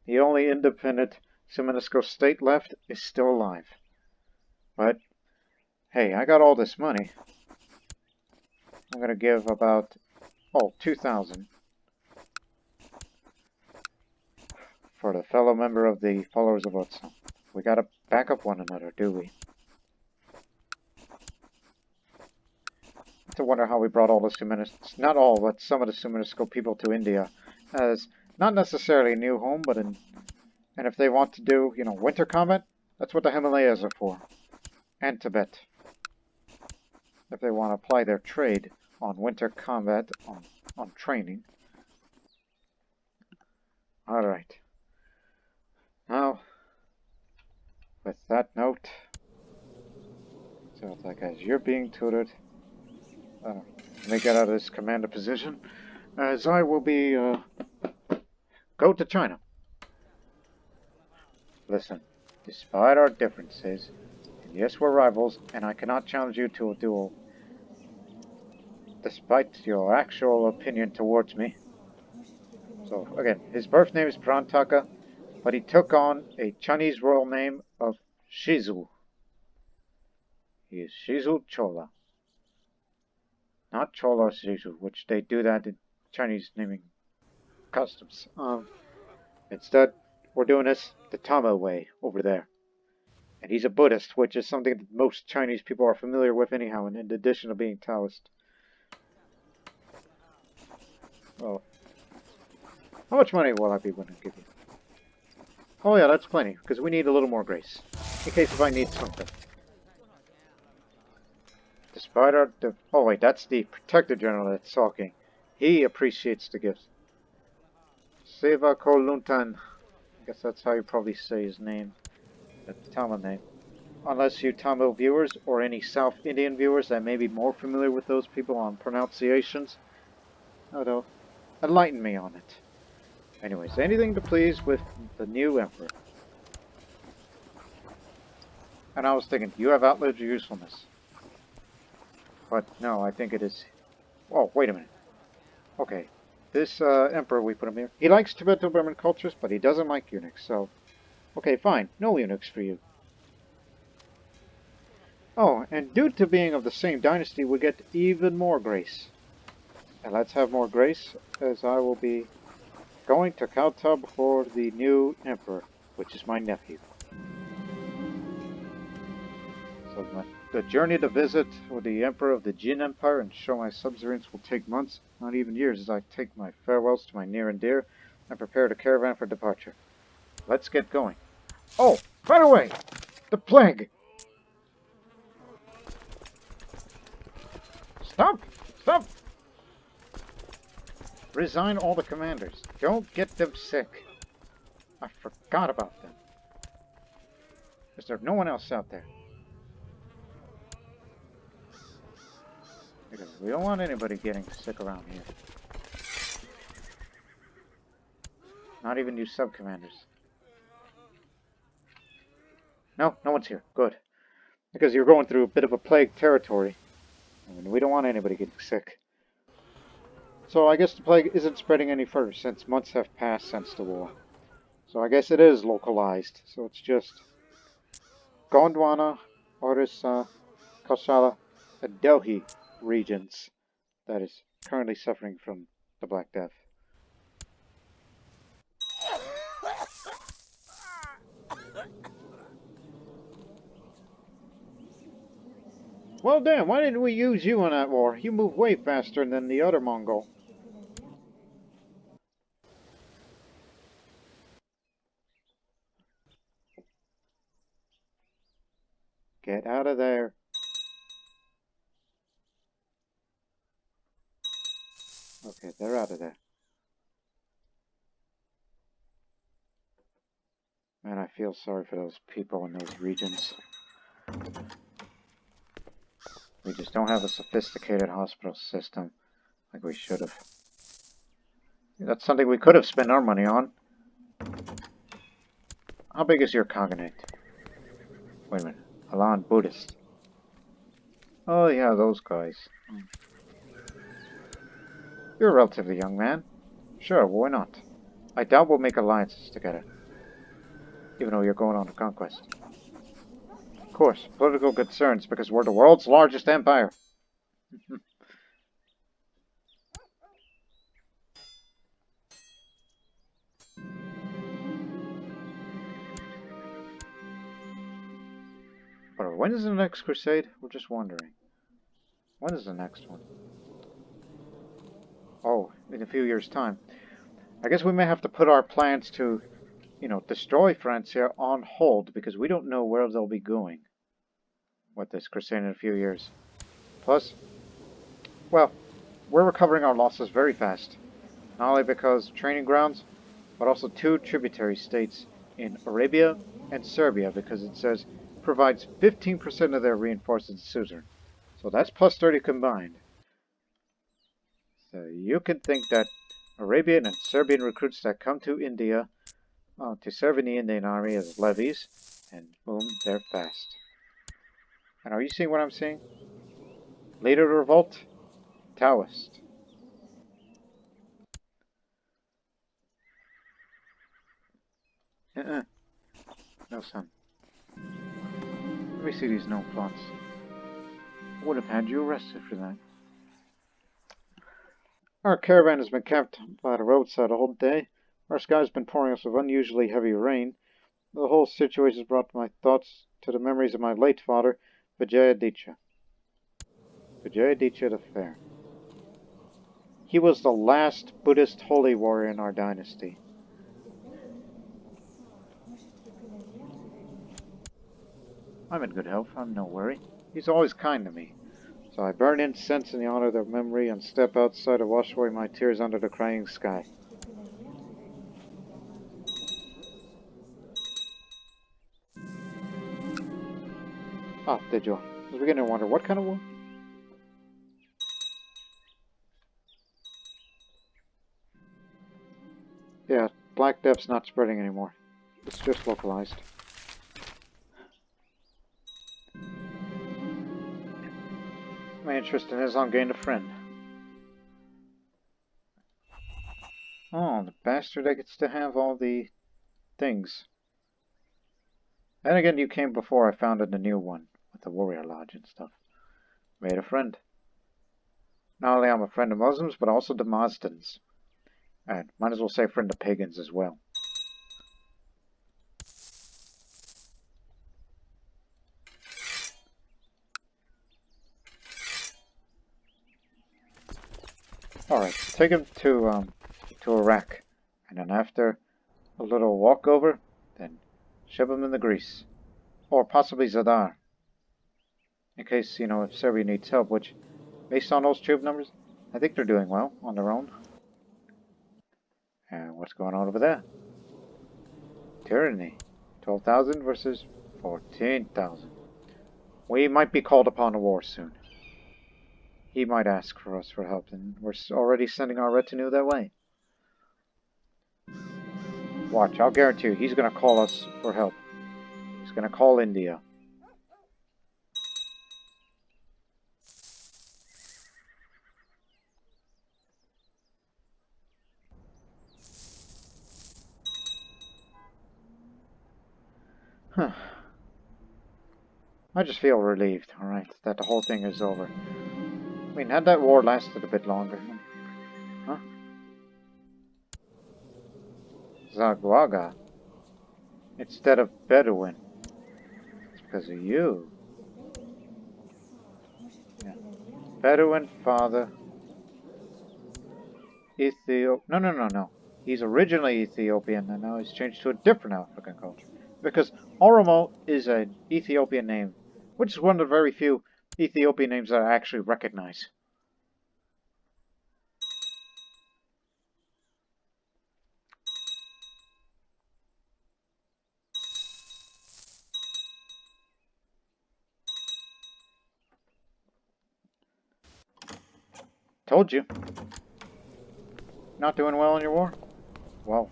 The only independent Suminisco state left is still alive. But, hey, I got all this money. I'm gonna give about, 2,000 for the fellow member of the followers of Otso. We gotta back up one another, do we? To wonder how we brought all the Suminisco, not all, but some of the Suminisco people to India as not necessarily a new home, but and if they want to do, winter combat, that's what the Himalayas are for. And Tibet. If they want to apply their trade on winter combat, on training. Alright. Now, with that note, so it's like as you're being tutored, let me get out of this commander position, as I will be, go to China. Listen, despite our differences, and yes, we're rivals, and I cannot challenge you to a duel, despite your actual opinion towards me. So, again, his birth name is Prantaka, but he took on a Chinese royal name of Shizu. He is Shizu Chola. Not Chola Shizu, which they do that in Chinese naming customs. Instead, we're doing this the Tamil way over there. And he's a Buddhist, which is something that most Chinese people are familiar with anyhow, in addition to being Taoist. Well, how much money will I be willing to give you? Oh yeah, that's plenty, because we need a little more grace. In case if I need something. Despite our... oh wait, that's the Protector General that's talking. He appreciates the gifts. Seva Koluntan. I guess that's how you probably say his name. The Tamil name. Unless you Tamil viewers, or any South Indian viewers that may be more familiar with those people on pronunciations, although, enlighten me on it. Anyways, anything to please with the new emperor. And I was thinking, you have outlived your usefulness. But no, I think it is... oh, wait a minute. Okay, this emperor, we put him here. He likes Tibeto-Burman cultures, but he doesn't like eunuchs, so... okay, fine. No eunuchs for you. Oh, and due to being of the same dynasty, we get even more grace. And let's have more grace, as I will be going to Kaltub for the new emperor, which is my nephew. So the journey to visit with the emperor of the Yuan Empire and show my subservience will take months, not even years, as I take my farewells to my near and dear and prepare the caravan for departure. Let's get going. Oh, by the way, the plague! Stop! Stop! Resign all the commanders. Don't get them sick. I forgot about them. Is there no one else out there? Because we don't want anybody getting sick around here. Not even you sub-commanders. No, no one's here. Good. Because you're going through a bit of a plague territory. And we don't want anybody getting sick. So I guess the plague isn't spreading any further since months have passed since the war. So I guess it is localized. So it's just Gondwana, Orissa, Kosala, and Delhi regions that is currently suffering from the Black Death. Well, damn, why didn't we use you in that war? You move way faster than the other Mongol. Get out of there. Okay, they're out of there. Man, I feel sorry for those people in those regions. We just don't have a sophisticated hospital system like we should have. That's something we could have spent our money on. How big is your cognate? Wait a minute. Alan Buddhist. Oh yeah, those guys. You're a relatively young man. Sure, why not? I doubt we'll make alliances together. Even though you're going on a conquest. Of course, political concerns because we're the world's largest empire. But when is the next crusade? We're just wondering. When is the next one? Oh, in a few years' time. I guess we may have to put our plans to, destroy France here on hold because we don't know where they'll be going with this crusade in a few years. Plus, well, we're recovering our losses very fast. Not only because training grounds, but also two tributary states in Arabia and Serbia because it says provides 15% of their reinforced suzerain. So that's plus 30 combined. So you could think that Arabian and Serbian recruits that come to India to serve in the Indian army as levies, and boom, they're fast. And are you seeing what I'm seeing? Leader of the revolt? Taoist. No, son. Let me see these known plots. I would have had you arrested for that. Our caravan has been camped by the roadside all day. Our sky's been pouring us with unusually heavy rain. The whole situation has brought my thoughts to the memories of my late father, Vijayaditya. Vijayaditya the Fair. He was the last Buddhist holy warrior in our dynasty. I'm in good health, I'm no worry. He's always kind to me. So I burn incense in the honor of their memory and step outside to wash away my tears under the crying sky. Ah, did you? I was beginning to wonder, what kind of war? Yeah, Black Death's not spreading anymore. It's just localized. My interest in Islam gained a friend. Oh, the bastard that gets to have all the things. And again, you came before I founded a new one. the warrior lodge and stuff. Made a friend. Not only am I a friend of Muslims, but also the Mazdans. And might as well say friend of pagans as well. Alright, take him to Iraq. And then after a little walkover, then ship him into Greece. Or possibly Zadar. In case, if Serbia needs help, which, based on those troop numbers, I think they're doing well on their own. And what's going on over there? Tyranny. 12,000 versus 14,000. We might be called upon to war soon. He might ask for us for help, and we're already sending our retinue that way. Watch, I'll guarantee you, he's going to call us for help. He's going to call India. Huh. I just feel relieved, alright, that the whole thing is over. I mean, had that war lasted a bit longer. Huh? Zagwaga? Instead of Bedouin. It's because of you. Yeah. Bedouin father. No. He's originally Ethiopian and now he's changed to a different African culture. Because Oromo is an Ethiopian name, which is one of the very few Ethiopian names that I actually recognize. Told you. Not doing well in your war? Well,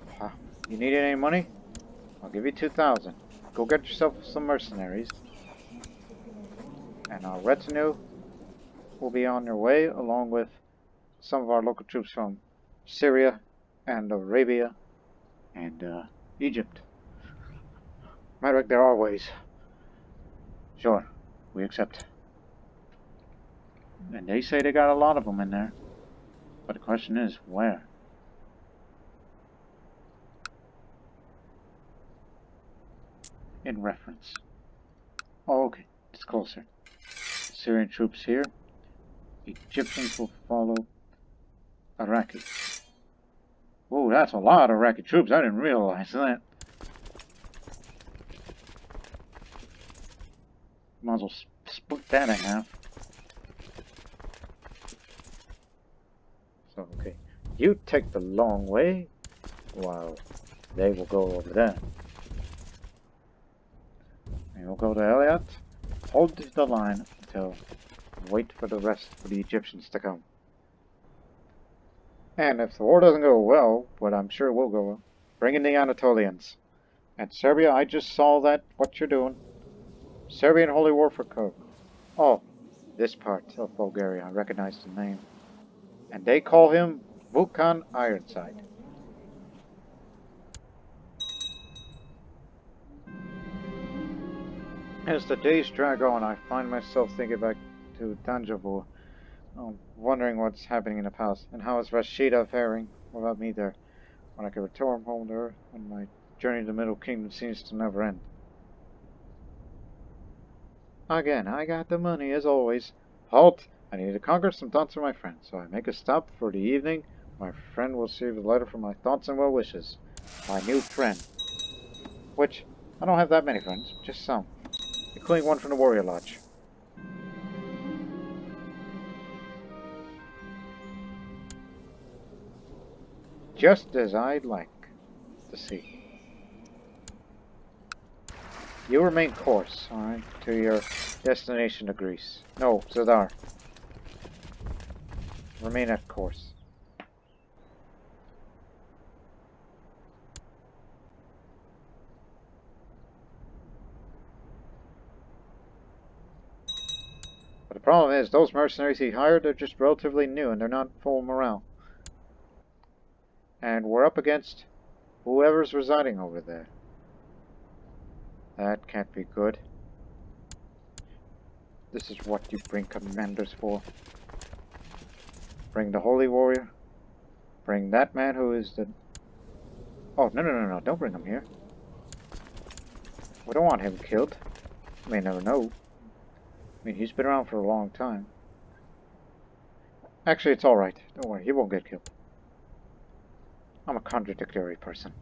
you need any money? I'll give you 2,000. Go get yourself some mercenaries. And our retinue will be on their way, along with some of our local troops from Syria and Arabia and Egypt. Matter of fact, there are ways. Sure, we accept. And they say they got a lot of them in there. But the question is, where? In reference. Oh, okay. It's closer. Syrian troops here. Egyptians will follow. Iraqi. Oh, that's a lot of Iraqi troops. I didn't realize that. Might as well split that in half. So, okay. You take the long way, while they will go over there. And we'll go to Elliot. Hold the line until wait for the rest of the Egyptians to come. And if the war doesn't go well, but I'm sure it will go well, bring in the Anatolians. And Serbia, I just saw that, what you're doing. Serbian Holy War for Coke. Oh, this part of Bulgaria, I recognize the name. And they call him Vulcan Ironside. As the days drag on, I find myself thinking back to Tanjavur, wondering what's happening in the past, and how is Rashida faring without me there, when I can return home to her, when my journey to the Middle Kingdom seems to never end. Again, I got the money, as always. Halt! I need to conquer some thoughts of my friend, so I make a stop for the evening. My friend will receive a letter from my thoughts and well wishes. My new friend. Which, I don't have that many friends, just some. Including one from the Warrior Lodge. Just as I'd like to see. You remain course, alright, to your destination to Greece. No, Zadar. Remain at course. But the problem is, those mercenaries he hired are just relatively new and they're not full morale. And we're up against whoever's residing over there. That can't be good. This is what you bring commanders for. Bring the holy warrior. Bring that man who is the... Oh, no. Don't bring him here. We don't want him killed. You may never know. I mean, he's been around for a long time. Actually, it's alright. Don't worry, he won't get killed. I'm a contradictory person.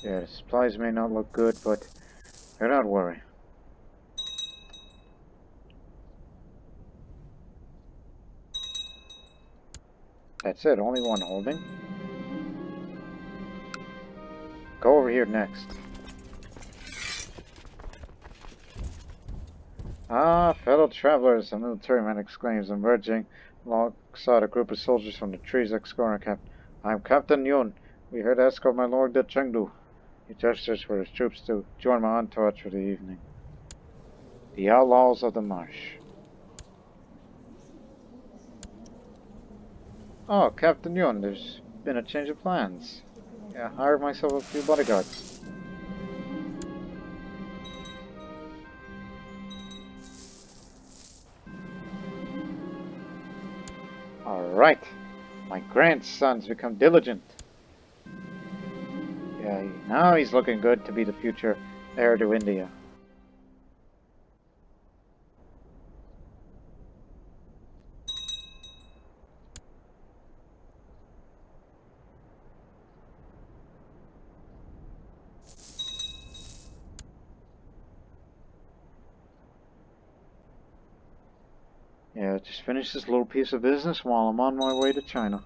Yeah, the supplies may not look good, but do not worry. That's it, only one holding. Go over here next. Ah, fellow travelers, a military man exclaims, emerging alongside a group of soldiers from the trees escorting Captain. I'm Captain Yuan. We here to escort my lord to Chengdu. He gestures for his troops to join my entourage for the evening. The outlaws of the marsh. Oh, Captain Yuan, there's been a change of plans. Yeah, I hired myself a few bodyguards. Alright. My grandson's become diligent. Yeah, now he's looking good to be the future heir to India. Yeah, just finish this little piece of business while I'm on my way to China.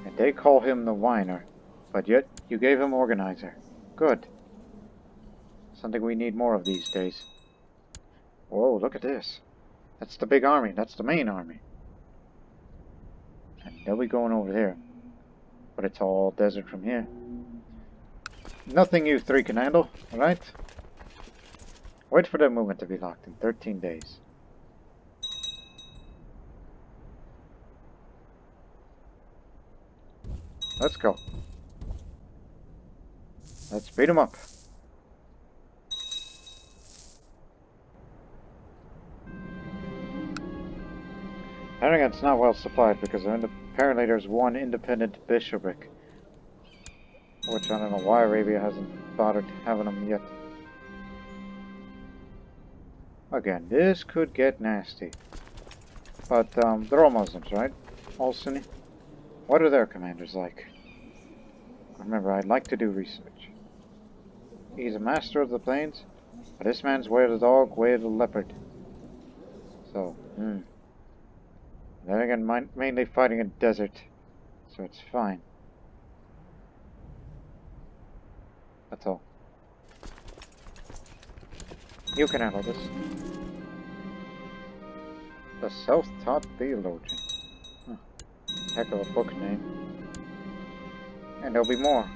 And they call him the whiner, but yet you gave him organizer. Good. Something we need more of these days. Whoa, look at this. That's the big army. That's the main army. And they'll be going over there. But it's all desert from here. Nothing you three can handle, alright? Wait for their movement to be locked in 13 days. Let's go. Let's beat them up. It's not well supplied because apparently there's one independent bishopric. Which I don't know why Arabia hasn't bothered having them yet. Again, this could get nasty. But they're all Muslims, right? All Sunni? What are their commanders like? Remember, I'd like to do research. He's a master of the plains, but this man's way of the dog, way of the leopard. So, Then again, mainly fighting in desert, so it's fine. That's all. You can handle this. The Self-Taught Theologian. Huh. Heck of a book name. And there'll be more.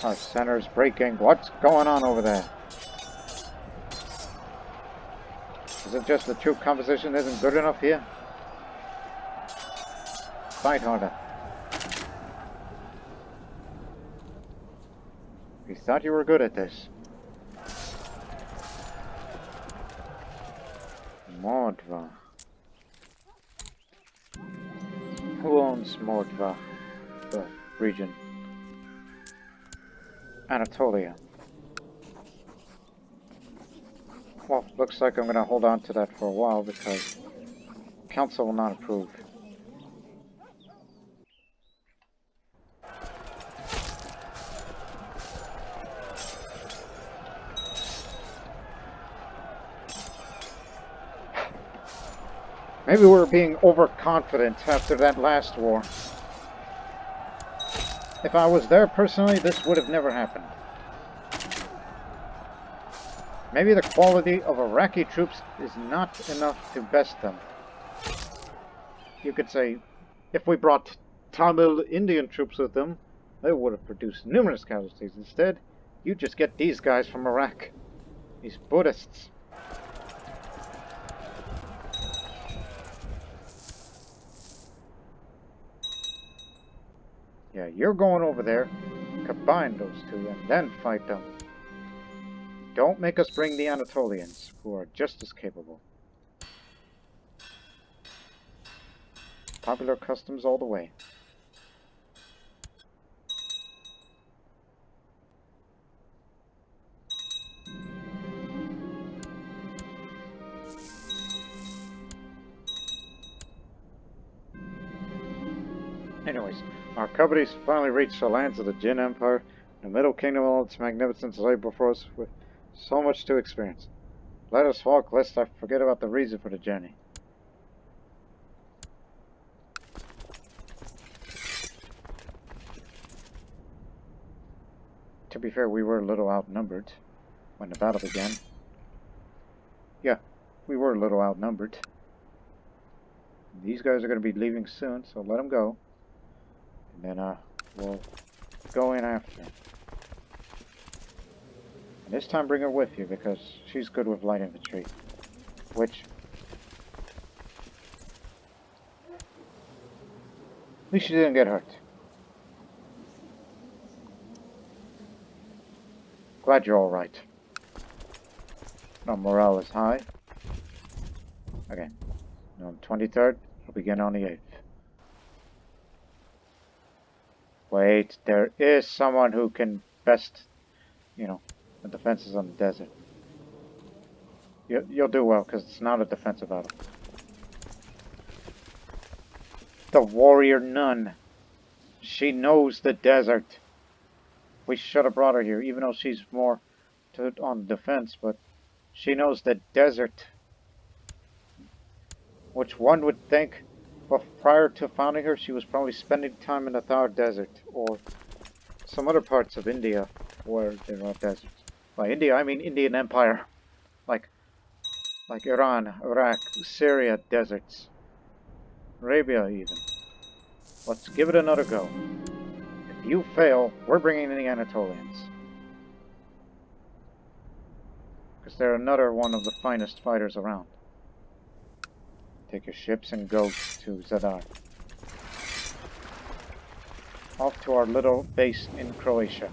Our center's breaking. What's going on over there? Is it just the troop composition isn't good enough here? Fight harder. You thought you were good at this. Mordva. Who owns Mordva? The region. Anatolia. Well, looks like I'm going to hold on to that for a while because Council will not approve. Maybe we're being overconfident after that last war. If I was there personally, this would have never happened. Maybe the quality of Iraqi troops is not enough to best them. You could say, if we brought Tamil Indian troops with them, they would have produced numerous casualties. Instead, you just get these guys from Iraq. These Buddhists. Yeah, you're going over there, combine those two, and then fight them. Don't make us bring the Anatolians, who are just as capable. Popular customs all the way. Anyways, our company's finally reached the lands of the Yuan Empire. The Middle Kingdom, all its magnificence lay before us with so much to experience. Let us walk, lest I forget about the reason for the journey. To be fair, we were a little outnumbered when the battle began. Yeah, we were a little outnumbered. These guys are going to be leaving soon, so let them go. And then we'll go in after. And this time bring her with you, because she's good with light infantry. Which... at least she didn't get hurt. Glad you're alright. No, morale is high. Okay. On the 23rd, we'll begin on the 8th. Wait, there is someone who can best, you know, the defenses on the desert. You'll do well, because it's not a defensive battle. The warrior nun. She knows the desert. We should have brought her here, even though she's more on defense, but she knows the desert. Which one would think, but prior to founding her, she was probably spending time in the Thar Desert, or some other parts of India where there are deserts. By India, I mean Indian Empire. Like Iran, Iraq, Syria deserts. Arabia even. Let's give it another go. If you fail, we're bringing in the Anatolians. Because they're another one of the finest fighters around. Take your ships and go to Zadar. Off to our little base in Croatia.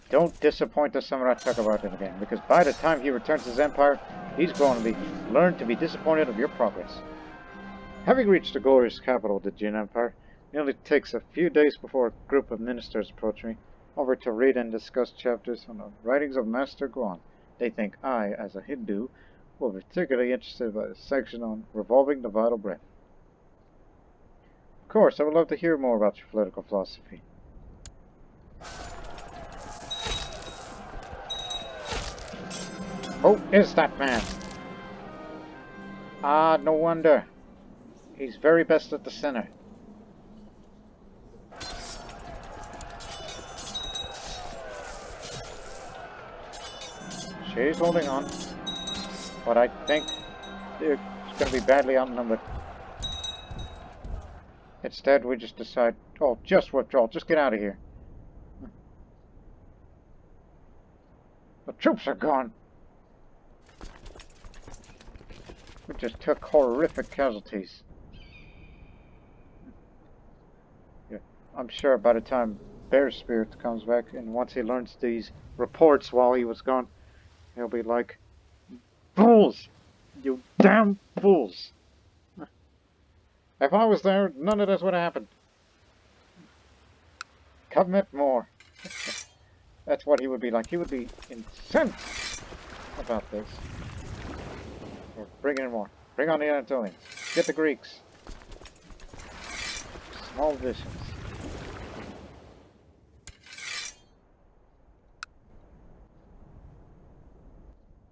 Don't disappoint the Samurai Chakravartin again, because by the time he returns to his empire, he's going to learn to be disappointed of your progress. Having reached the glorious capital of the Yuan Empire, it only takes a few days before a group of ministers approach me, over to read and discuss chapters on the writings of Master Guan. They think I, as a Hindu, will be particularly interested by the section on revolving the vital breath. Of course, I would love to hear more about your political philosophy. Who is that man? Ah, no wonder. He's very best at the center. She's holding on, but I think they're going to be badly outnumbered. Instead, we just decide, oh, just withdraw, just get out of here. The troops are gone. We just took horrific casualties. Yeah, I'm sure by the time Bear Spirit comes back, and once he learns these reports while he was gone, he'll be like, fools! You damn fools! If I was there, none of this would have happened. Commit more. That's what he would be like. He would be incensed about this. Or bring in more. Bring on the Anatolians. Get the Greeks. Small visions.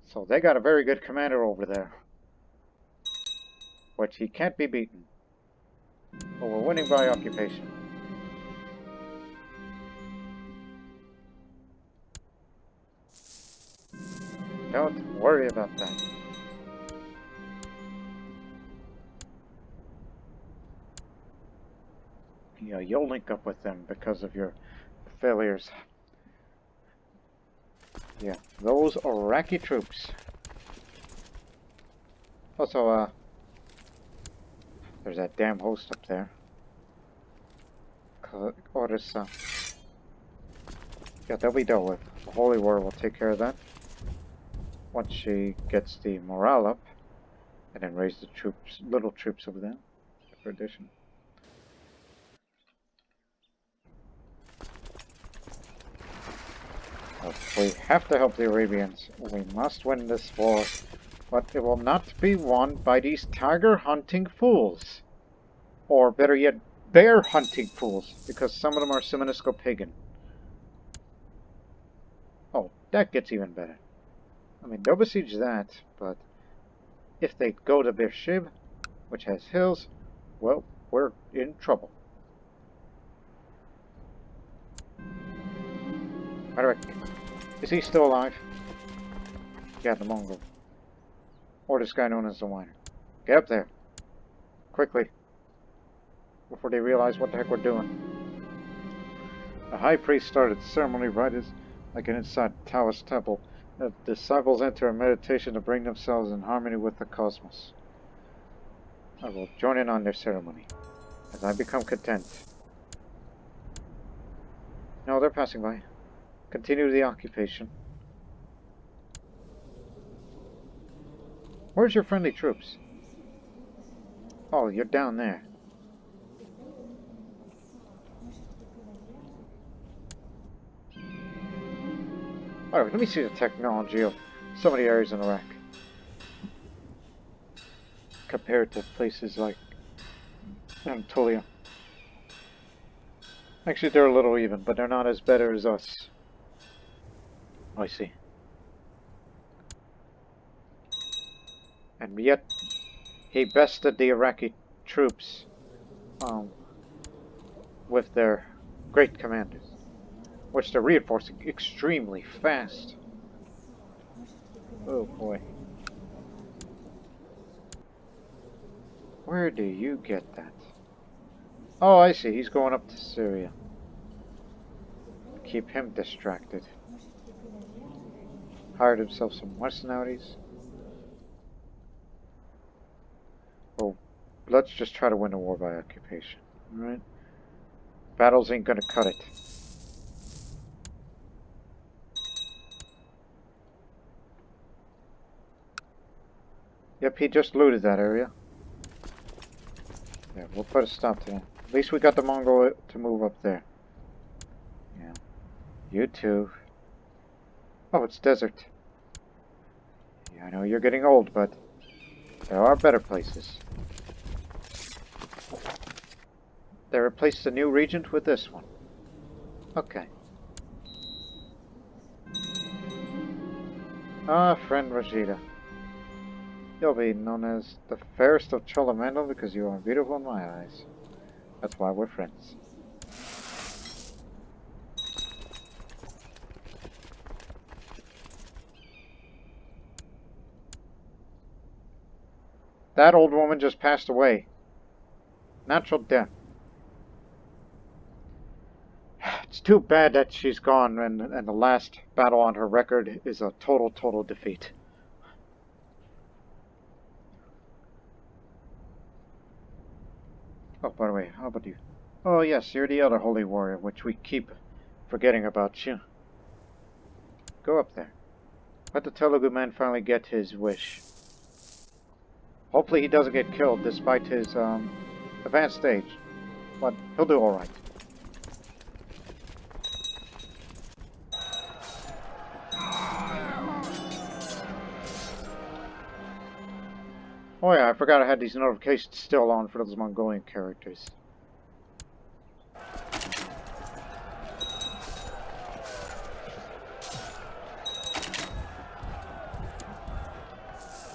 So they got a very good commander over there. Which he can't be beaten. But we're winning by occupation. Don't worry about that. Yeah, you'll link up with them because of your failures. Yeah, those Iraqi troops. Also, there's that damn host up there. Orisa. Yeah, they'll be dealt with. The Holy War will take care of that. Once she gets the morale up, and then raise the troops, little troops over there, for addition. We have to help the Arabians. We must win this war, but it will not be won by these tiger hunting fools. Or better yet, bear hunting fools, because some of them are Seminisco pagan. Oh, that gets even better. I mean, they'll besiege that, but if they go to Beersheba, which has hills, well, we're in trouble. By the way, is he still alive? Yeah, the Mongol. Or this guy known as the Whiner. Get up there. Quickly. Before they realize what the heck we're doing. The high priest started the ceremony right as like an inside Taoist temple. The disciples enter a meditation to bring themselves in harmony with the cosmos. I will join in on their ceremony as I become content. No, they're passing by. Continue the occupation. Where's your friendly troops? Oh, you're down there. Alright, let me see the technology of some of the areas in Iraq. Compared to places like Anatolia. Actually, they're a little even, but they're not as better as us. I see. And yet, he bested the Iraqi troops with their great commanders, which they're reinforcing extremely fast. Oh boy. Where do you get that? Oh, I see. He's going up to Syria. Keep him distracted. Hired himself some mercenaries. Oh, let's just try to win the war by occupation. Alright? Battles ain't gonna cut it. Yep, he just looted that area. Yeah, we'll put a stop to that. At least we got the Mongol to move up there. Yeah. You too. Oh, it's desert. Yeah, I know you're getting old, but there are better places. They replaced the new regent with this one. Okay. Ah, friend Rashida. You'll be known as the fairest of Chola because you are beautiful in my eyes. That's why we're friends. That old woman just passed away. Natural death. It's too bad that she's gone, and the last battle on her record is a total defeat. Oh, by the way, how about you? Oh, yes, you're the other holy warrior, which we keep forgetting about you. Go up there. Let the Telugu man finally get his wish. Hopefully he doesn't get killed despite his advanced stage, but he'll do alright. Oh yeah, I forgot I had these notifications still on for those Mongolian characters.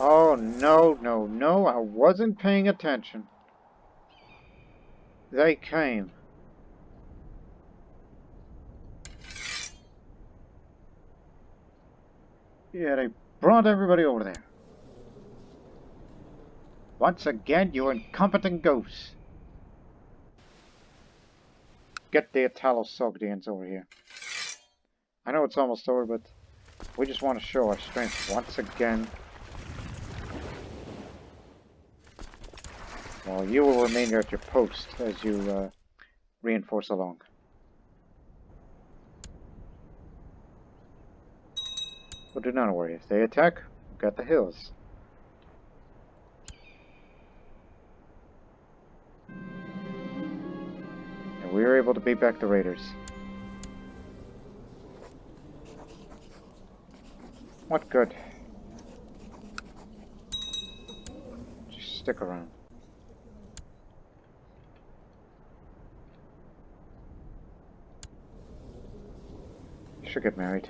Oh, no, I wasn't paying attention. They came. Yeah, they brought everybody over there. Once again, you incompetent ghosts. Get the Italo-Sogdians over here. I know it's almost over, but we just want to show our strength once again. Well, you will remain here at your post as you reinforce along. But do not worry, if they attack, we've got the hills. And we were able to beat back the raiders. What good? Just stick around. You should get married.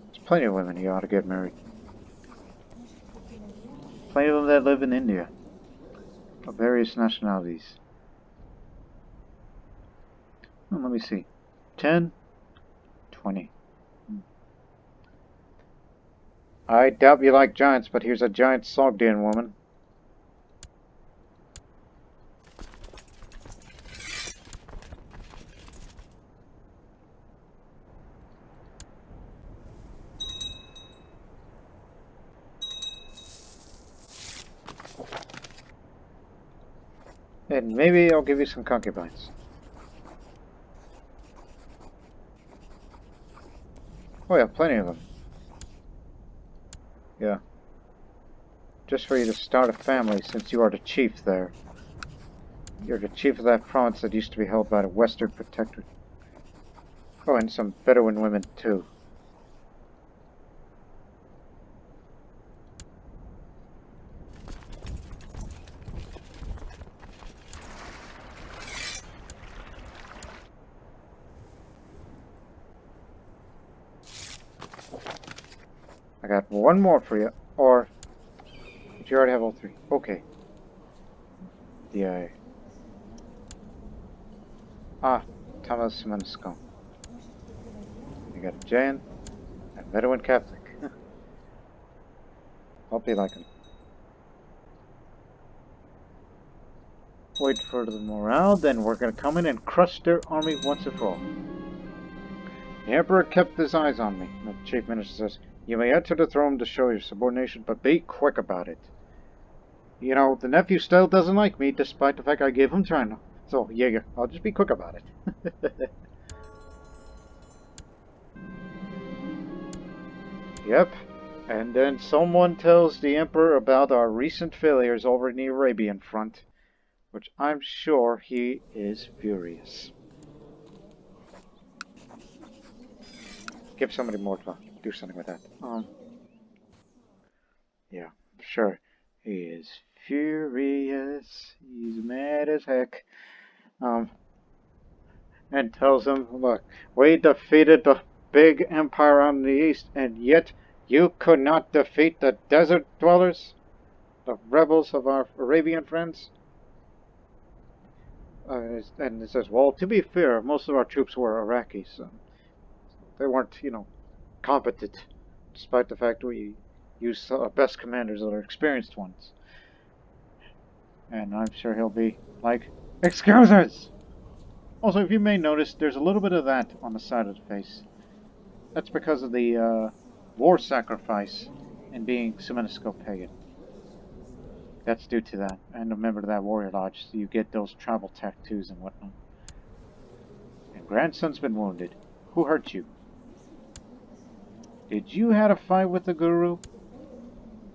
There's plenty of women you ought to get married. Plenty of them that live in India. Of various nationalities. Well, let me see. 10, 20. I doubt you like giants, but here's a giant Sogdian woman. And maybe I'll give you some concubines. Oh yeah, plenty of them. Yeah. Just for you to start a family, since you are the chief there. You're the chief of that province that used to be held by the Western Protectorate. Oh, and some Bedouin women too. I got one more for you, or did you already have all three? Okay. Yeah. Thomas Mensko. You got a Jain, a Bedouin Catholic. Hope you like him. Wait for the morale, then we're gonna come in and crush their army once and for all. The Emperor kept his eyes on me, the Chief Minister says. You may enter the throne to show your subordination, but be quick about it. You know, the nephew still doesn't like me, despite the fact I gave him China. So, yeah, I'll just be quick about it. Yep. And then someone tells the Emperor about our recent failures over in the Arabian front, which I'm sure he is furious. Give somebody more to do something with that. Yeah, sure. He is furious. He's mad as heck. And tells him, look, we defeated the big empire on the east, and yet you could not defeat the desert dwellers, the rebels of our Arabian friends. And it says, well, to be fair, most of our troops were Iraqis. So they weren't, competent, despite the fact we used our best commanders that are experienced ones. And I'm sure he'll be like, excuses! Also, if you may notice, there's a little bit of that on the side of the face. That's because of the war sacrifice and being Sumenesco pagan. That's due to that. And a member of that warrior lodge, so you get those tribal tattoos and whatnot. And grandson's been wounded. Who hurt you? Did you have a fight with the guru?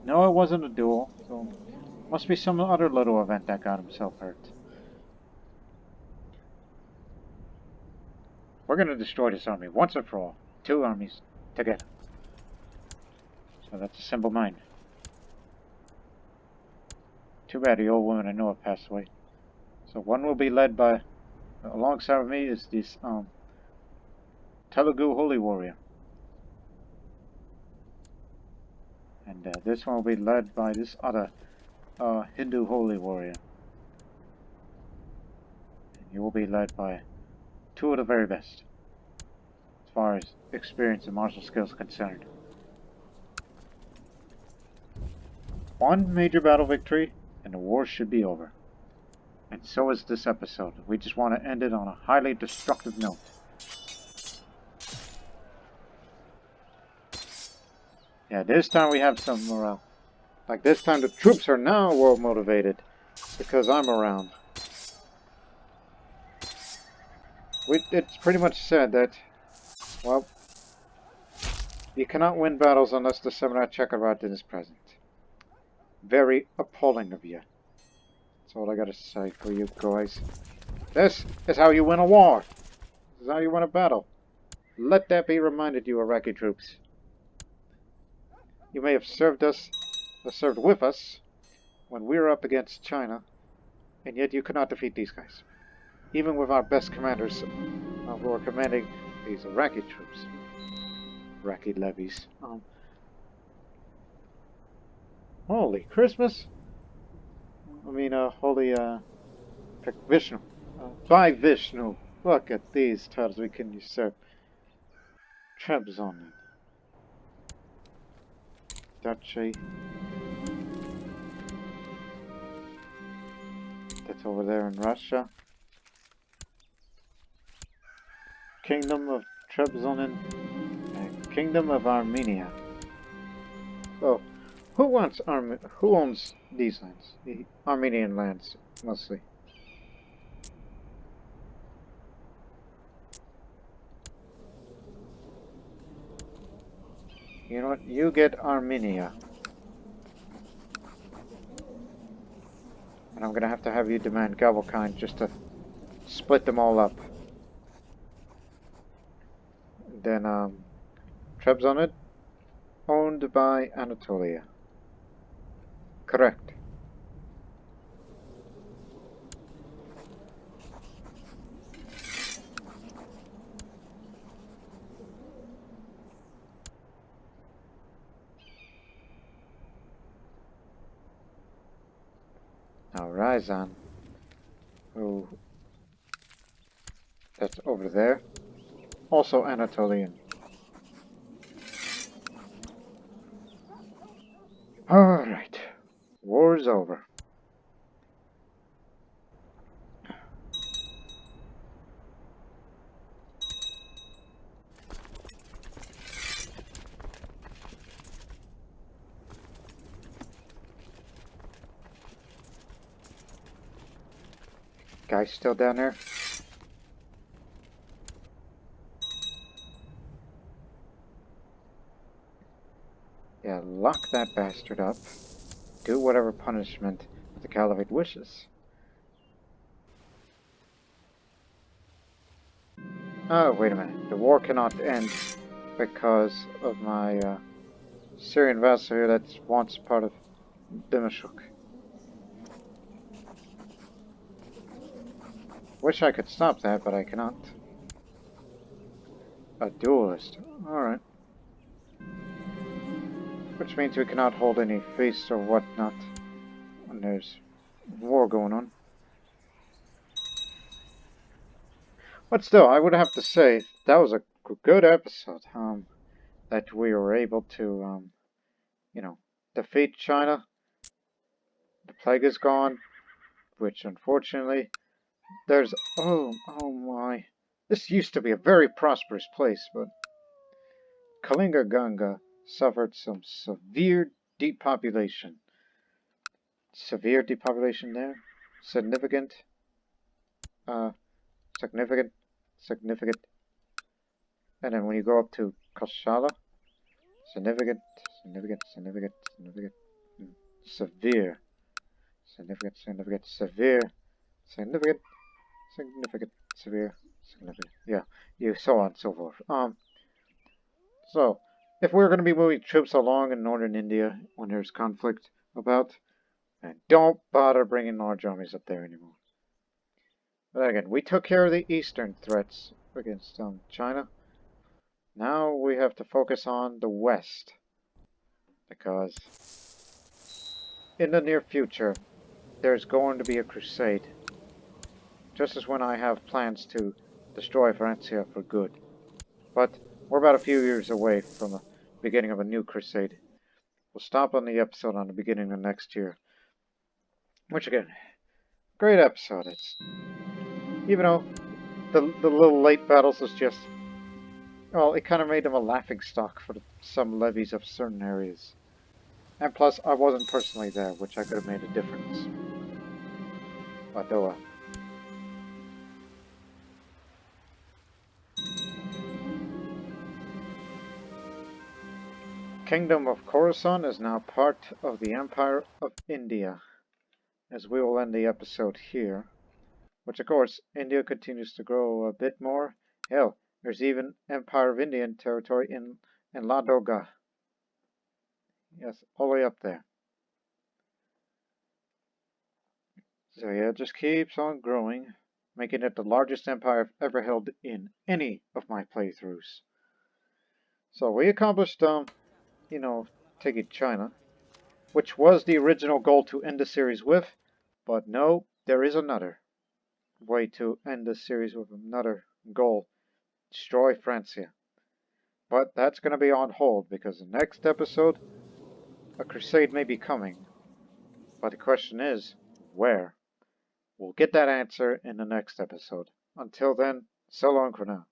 No, it wasn't a duel, so must be some other little event that got himself hurt. We're gonna destroy this army once and for all. Two armies together. So that's a simple mind. Too bad the old woman I know have passed away. So one will be led by, alongside of me is this Telugu holy warrior. And this one will be led by this other Hindu holy warrior. And you will be led by two of the very best. far as experience and martial skills concerned. One major battle victory, and the war should be over. And so is this episode. We just want to end it on a highly destructive note. Yeah, this time we have some morale. Like this time the troops are now well motivated because I'm around. It's pretty much said that, well, you cannot win battles unless the Samurai Chakravartin is present. Very appalling of you. That's all I gotta say for you guys. This is how you win a war. This is how you win a battle. Let that be reminded, you Iraqi troops. You may have served with us when we were up against China, and yet you could not defeat these guys. Even with our best commanders who are commanding these Iraqi troops. Iraqi levies. Holy Christmas! I mean, holy, Vishnu. By Vishnu! Look at these titles we can usurp. Trebizond. Duchy. That's over there in Russia. Kingdom of Trebizond and Kingdom of Armenia. So, who owns these lands? The Armenian lands, mostly. You know what? You get Armenia. And I'm gonna have to have you demand Gavelkind just to split them all up. Then, Trebizond, owned by Anatolia. Correct. Now Ryazan, who that's over there, also Anatolian. Alright, war's over. Guys still down there? Yeah, lock that bastard up. Do whatever punishment the Caliphate wishes. Oh, wait a minute. The war cannot end because of my Syrian vassal here that's once part of Dimashq. Wish I could stop that, but I cannot. A duelist. Alright. Which means we cannot hold any feasts or whatnot when there's war going on. But still, I would have to say, that was a good episode. That we were able to, you know, defeat China. The plague is gone, which unfortunately, there's, oh my. This used to be a very prosperous place, but Kalinga Ganga suffered some severe depopulation. Severe depopulation there? Significant? Significant? Significant? And then when you go up to Koshala, significant, significant, significant, significant, severe, significant, significant, severe, significant, significant, severe, significant. Yeah, so on and so forth. So, if we're going to be moving troops along in northern India when there's conflict about, then don't bother bringing large armies up there anymore. But again, we took care of the eastern threats against China. Now we have to focus on the west, because in the near future, there's going to be a crusade. Just as when I have plans to destroy Francia for good. But we're about a few years away from the beginning of a new crusade. We'll stop on the episode on the beginning of next year. Which again, great episode. It's even though the little late battles was just, well, it kind of made them a laughing stock for some levies of certain areas. And plus, I wasn't personally there, which I could have made a difference. But oh well. Kingdom of Khorasan is now part of the Empire of India, as we will end the episode here. Which, of course, India continues to grow a bit more. Hell, there's even Empire of Indian territory in Ladoga. Yes, all the way up there. So yeah, it just keeps on growing, making it the largest empire I've ever held in any of my playthroughs. So we accomplished, taking China, which was the original goal to end the series with, but no, there is another way to end the series with another goal. Destroy Francia. But that's going to be on hold because the next episode, a crusade may be coming. But the question is, where? We'll get that answer in the next episode. Until then, so long for now.